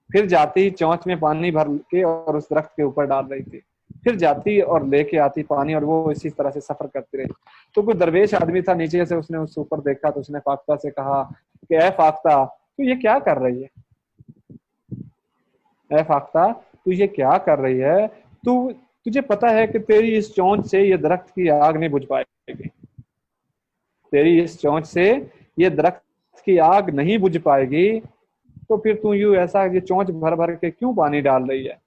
Speaker 2: फिर जाती चोंच में पानी भर के और उस दरख्त के ऊपर डाल रही थी, फिर जाती और लेके आती पानी, और वो इसी तरह से सफर करती रही। तो कोई दरवेश आदमी था नीचे से, उसने उससे ऊपर देखा तो उसने फाख्ता से कहा कि ए फाख्ता, तू ये क्या कर रही है? ए फाख्ता, तू ये क्या कर रही है? तू तुझे पता है कि तेरी इस चोंच से ये दरख्त की आग नहीं बुझ पाएगी, तेरी इस चोंच से ये दरख्त की आग नहीं बुझ पाएगी, तो फिर तू यूं ऐसा ये चोंच भर भर के क्यों पानी डाल रही है?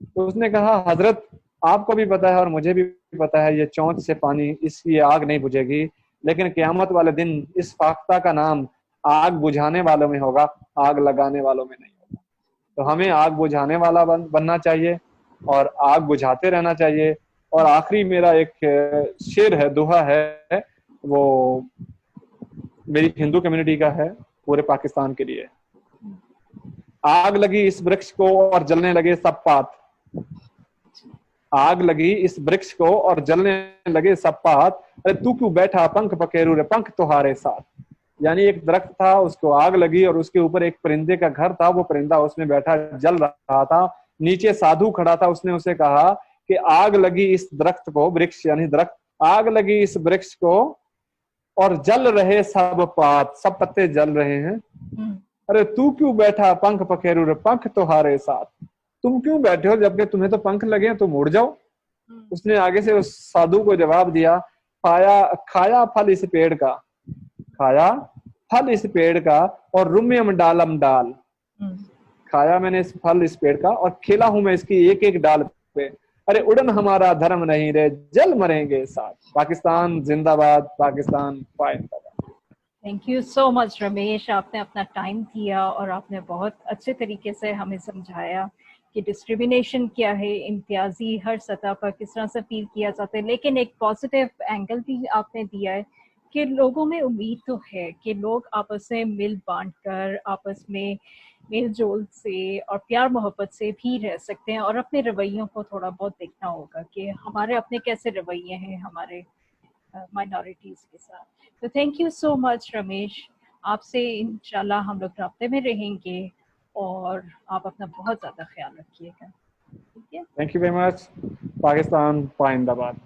Speaker 2: तो उसने कहा, हजरत आपको भी पता है और मुझे भी पता है ये चोंच से पानी, इसकी आग नहीं बुझेगी, लेकिन क़यामत वाले दिन इस फाख्ता का नाम आग बुझाने वालों में होगा, आग लगाने वालों में नहीं होगा। तो हमें आग बुझाने वाला बनना चाहिए और आग बुझाते रहना चाहिए। और आखिरी मेरा एक शेर है, दोहा है, वो मेरी हिंदू कम्युनिटी का है, पूरे पाकिस्तान के लिए। आग लगी इस वृक्ष को और जलने लगे सब पात, आग लगी इस वृक्ष को और जलने लगे सब पात, अरे तू क्यों बैठा पंख पखेरू रे पंख तुम्हारे साथ। यानी एक दरख्त था, उसको आग लगी और उसके ऊपर एक परिंदे का घर था, वो परिंदा उसमें बैठा जल रहा था। नीचे साधु खड़ा था, उसने उसे कहा कि आग लगी इस दरख्त को, वृक्ष यानी दरख्त, आग लगी इस वृक्ष को और जल रहे सब पात, सब पत्ते जल रहे हैं, अरे तू क्यों बैठा पंख पखेरू रे पंख तुम्हारे साथ, तुम क्यों बैठे हो जबकि तुम्हें तो पंख लगे हैं, तुम उड़ जाओ। उसने आगे से उस साधु को जवाब दिया, खाया फल इस पेड़ का, खाया फल इस पेड़ का और रुम्यम डालम डाल, खाया मैंने इस फल इस पेड़ का और खिला हूं मैं इसकी एक एक डाल पे, अरे उड़न हमारा धर्म नहीं रे जल मरेंगे साथ। पाकिस्तान जिंदाबाद, पाकिस्तान पाइंदाबाद।
Speaker 1: Thank you so much Ramesh, आपने अपना टाइम दिया और आपने बहुत अच्छे तरीके से हमें समझाया कि डिस्क्रिमिनेशन क्या है, इम्तियाजी हर सतह पर किस तरह से फील किया जाता है, लेकिन एक पॉजिटिव एंगल भी आपने दिया है कि लोगों में उम्मीद तो है कि लोग आपस में मिल बांट कर, आपस में मेल जोल से और प्यार मोहब्बत से भी रह सकते हैं, और अपने रवैयों को थोड़ा बहुत देखना होगा कि हमारे अपने कैसे रवैये हैं हमारे माइनॉरिटीज के साथ। तो thank you so much Ramesh, आपसे इंशाल्लाह हम लोग राब्ते में रहेंगे और आप अपना बहुत ज़्यादा ख्याल रखिएगा। ठीक है,
Speaker 2: thank you very much. Pakistan पाइंदाबाद।